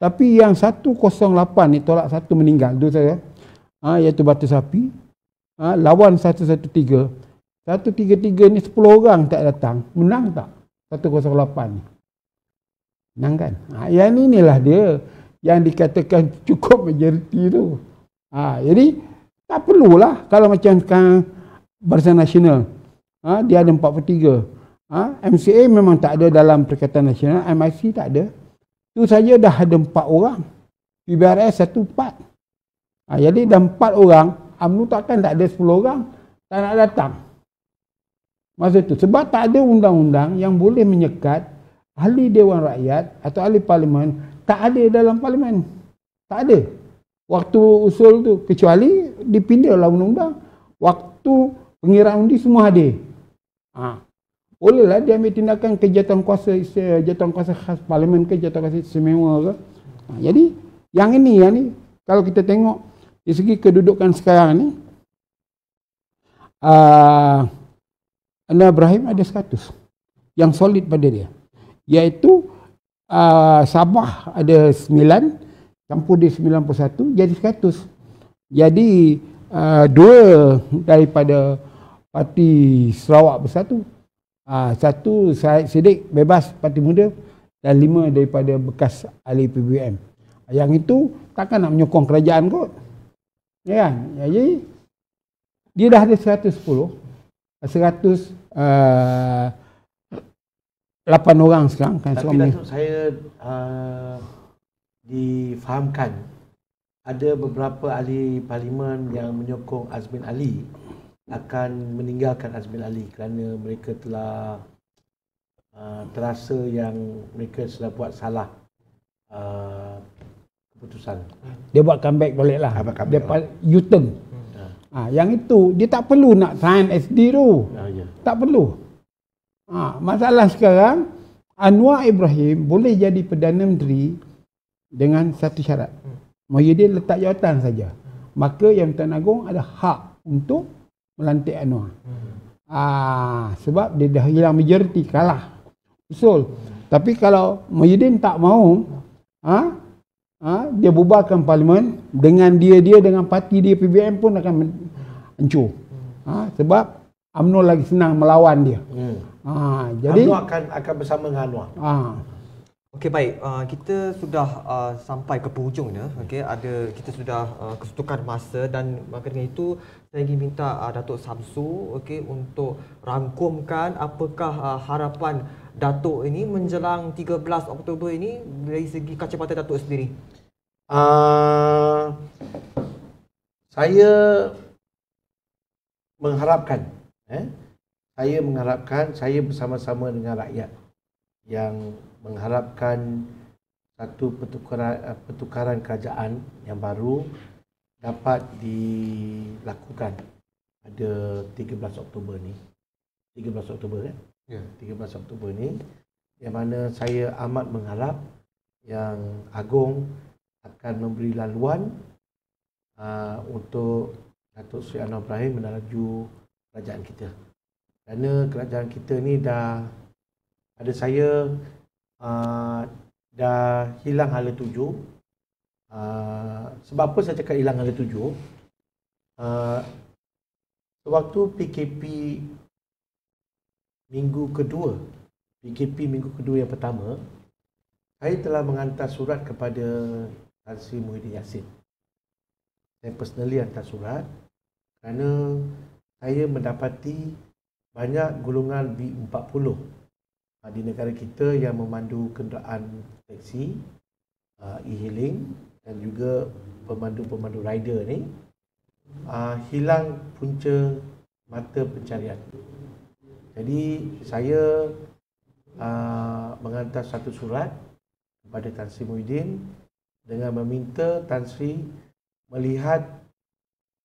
Tapi yang 108 ni tolak satu meninggal tu saya. Iaitu Batu Sapi. Lawan 113. 133 ni 10 orang tak datang. Menang tak? 108 ni. Menang kan? Yang inilah dia yang dikatakan cukup majoriti tu. Jadi tak perlulah kalau macam sekarang Barisan Nasional. Dia ada 43. MCA memang tak ada dalam Perikatan Nasional, MIC tak ada. Tu saja dah ada 4 orang. PBRS 1-4. Jadi dah 4 orang, UMNO takkan tak ada 10 orang tak nak datang. Masa tu sebab tak ada undang-undang yang boleh menyekat ahli Dewan Rakyat atau ahli Parlimen tak ada dalam Parlimen. Tak ada. Waktu usul tu kecuali dipindahlah undang-undang. Waktu pengiraan undi semua ada. Bolehlah dia ambil tindakan kejahatan kuasa khas Parlimen ke jawatan kuasa istimewa ke. Jadi yang ni kalau kita tengok dari segi kedudukan sekarang ni Anwar Ibrahim ada 100 yang solid pada dia, iaitu Sabah ada 9 campur dia 91 jadi 100. Jadi 2 daripada Parti Sarawak Bersatu, 1 Syed Siddiq bebas Parti Muda dan 5 daripada bekas ahli PBM. Yang itu takkan nak menyokong kerajaan kot. Ya kan? Jadi dia dah ada 108 orang sekarang kan. Tapi Datuk, saya difahamkan ada beberapa ahli parlimen yang menyokong Azmin Ali akan meninggalkan Azmin Ali kerana mereka telah terasa yang mereka sudah buat salah keputusan. Dia buat comeback balik lah. Dia U-turn. Yang itu dia tak perlu nak sign SD tu. Tak perlu. Masalah sekarang Anwar Ibrahim boleh jadi Perdana Menteri dengan satu syarat. Muhyiddin letak jawatan saja. Maka Yang Pertuan Agong ada hak untuk melantik Anwar. Sebab dia dah hilang majoriti, kalah usul. Tapi kalau Muhyiddin tak mau, dia bubarkan parlimen, dengan dia dengan parti dia PBM pun akan hancur. Sebab UMNO lagi senang melawan dia. Jadi UMNO akan bersama dengan Anwar. Okey, baik. Kita sudah sampai ke penghujungnya. Okey, kita sudah kesetukan masa, dan maka dengan itu saya ingin minta Datuk Samsu, okey, untuk rangkumkan apakah harapan Datuk ini menjelang 13 Oktober ini dari segi kacamata Datuk sendiri. Saya mengharapkan, saya bersama-sama dengan rakyat yang mengharapkan satu pertukaran kerajaan yang baru dapat dilakukan pada 13 Oktober ni. 13 Oktober kan? Ya, 13 Oktober ni, yang mana saya amat mengharap yang Agong akan memberi laluan untuk Datuk Seri Anwar Ibrahim menaraju kerajaan kita. Kerana kerajaan kita ni dah, pada saya, dah hilang hala tuju. Sebab apa saya cakap hilang hala tuju? Sewaktu PKP minggu kedua yang pertama, saya telah menghantar surat kepada Tan Sri Muhyiddin Yassin. Saya personally hantar surat kerana saya mendapati banyak golongan B40 di negara kita yang memandu kenderaan teksi, e-hailing dan juga pemandu-pemandu rider ni hilang punca mata pencarian. Jadi saya menghantar satu surat kepada Tan Sri Muhyiddin dengan meminta Tan Sri melihat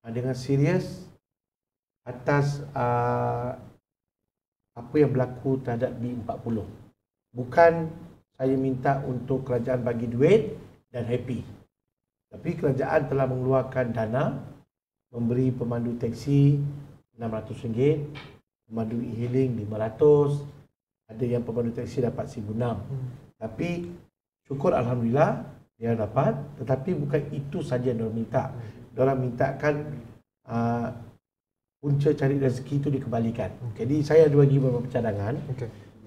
dengan serius atas apa yang berlaku terhadap B40. Bukan saya minta untuk kerajaan bagi duit dan happy. Tapi kerajaan telah mengeluarkan dana, memberi pemandu teksi RM600, pemandu e-hailing RM500, ada yang pemandu teksi dapat RM1,600. Tapi syukur Alhamdulillah dia dapat, tetapi bukan itu saja yang diorang minta. Diorang mintakan punca cari rezeki itu dikembalikan. Jadi saya ada bagi beberapa cadangan,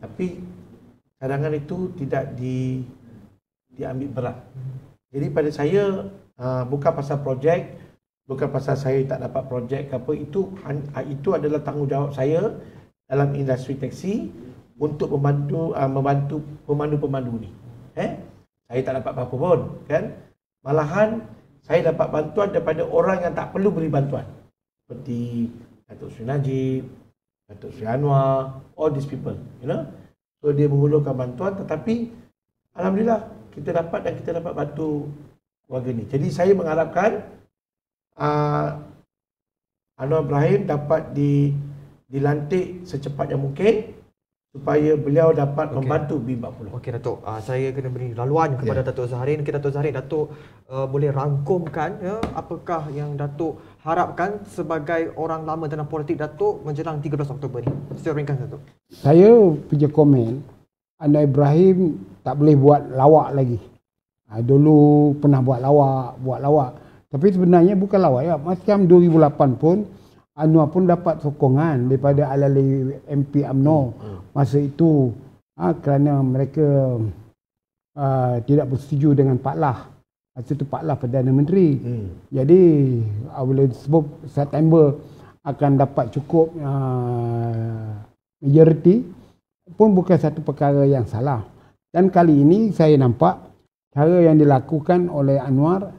tapi cadangan itu tidak diambil berat. Jadi pada saya bukan pasal projek, bukan pasal saya tak dapat projek ke apa, itu adalah tanggungjawab saya dalam industri teksi untuk membantu pemandu-pemandu ni. Saya tak dapat apa-apa pun, kan? Malahan saya dapat bantuan daripada orang yang tak perlu beri bantuan. Seperti Datuk Seri Najib, Datuk Seri Anwar, all these people, So dia menghulurkan bantuan, tetapi Alhamdulillah kita dapat bantu warga ni. Jadi saya mengharapkan Anwar Ibrahim dapat dilantik secepat yang mungkin supaya beliau dapat membantu B40. Okey Datuk, saya kena beri laluan kepada Datuk Zahrin. Okey Datuk Zahrin, Datuk boleh rangkumkan apakah yang Datuk harapkan sebagai orang lama dalam politik Datuk menjelang 13 Oktober ni. Secara ringkas Datuk. Saya punya komen, Anwar Ibrahim tak boleh buat lawak lagi. Dulu pernah buat lawak. Tapi sebenarnya bukan lawak ya. Macam 2008 pun Anwar pun dapat sokongan daripada ahli MP UMNO masa itu, kerana mereka tidak bersetuju dengan Pak Lah. Masa itu Pak Lah Perdana Menteri. Jadi bila sebut September akan dapat cukup majoriti pun bukan satu perkara yang salah. Dan kali ini saya nampak cara yang dilakukan oleh Anwar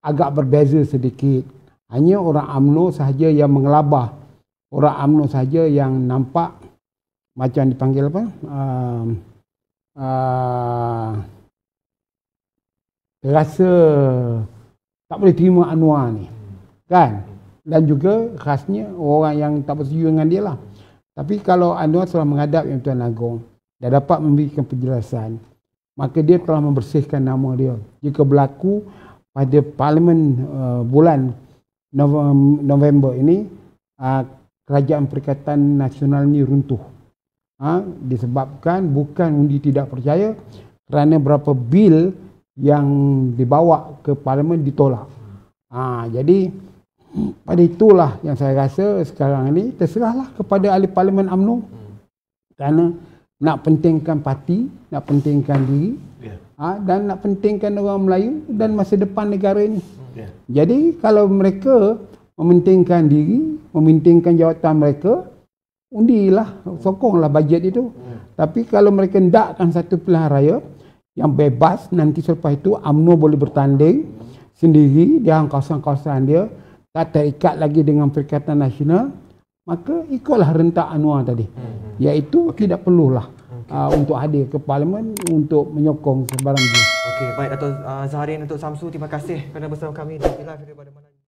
agak berbeza sedikit. Hanya orang UMNO sahaja yang mengelabah. Orang UMNO sahaja yang nampak macam dipanggil apa? Rasa tak boleh terima Anwar ni. Kan? Dan juga khasnya orang yang tak bersetuju dengan dia lah. Tapi kalau Anwar telah menghadap Yang Tuan Agong dan dapat memberikan penjelasan, maka dia telah membersihkan nama dia. Jika berlaku pada parlimen bulan November ini, Kerajaan Perikatan Nasional ni runtuh. Disebabkan bukan undi tidak percaya, kerana berapa bil yang dibawa ke Parlimen ditolak. Jadi pada itulah yang saya rasa sekarang ni terserahlah kepada ahli Parlimen UMNO, kerana nak pentingkan parti, nak pentingkan diri, dan nak pentingkan orang Melayu dan masa depan negara ini. Jadi kalau mereka mementingkan diri, mementingkan jawatan mereka, undilah, sokonglah bajet itu. Tapi kalau mereka hendakkan satu pilihan raya yang bebas, nanti selepas itu UMNO boleh bertanding sendiri di kawasan-kawasan dia, tak terikat lagi dengan Perikatan Nasional, maka ikutlah rentak Anwar tadi. Iaitu tidak perlulah untuk hadir ke Parlimen untuk menyokong sebarang dia. Okey, baik Dato' Zahrin, Dato' Samsu, terima kasih kerana bersama kami di Live daripada mana.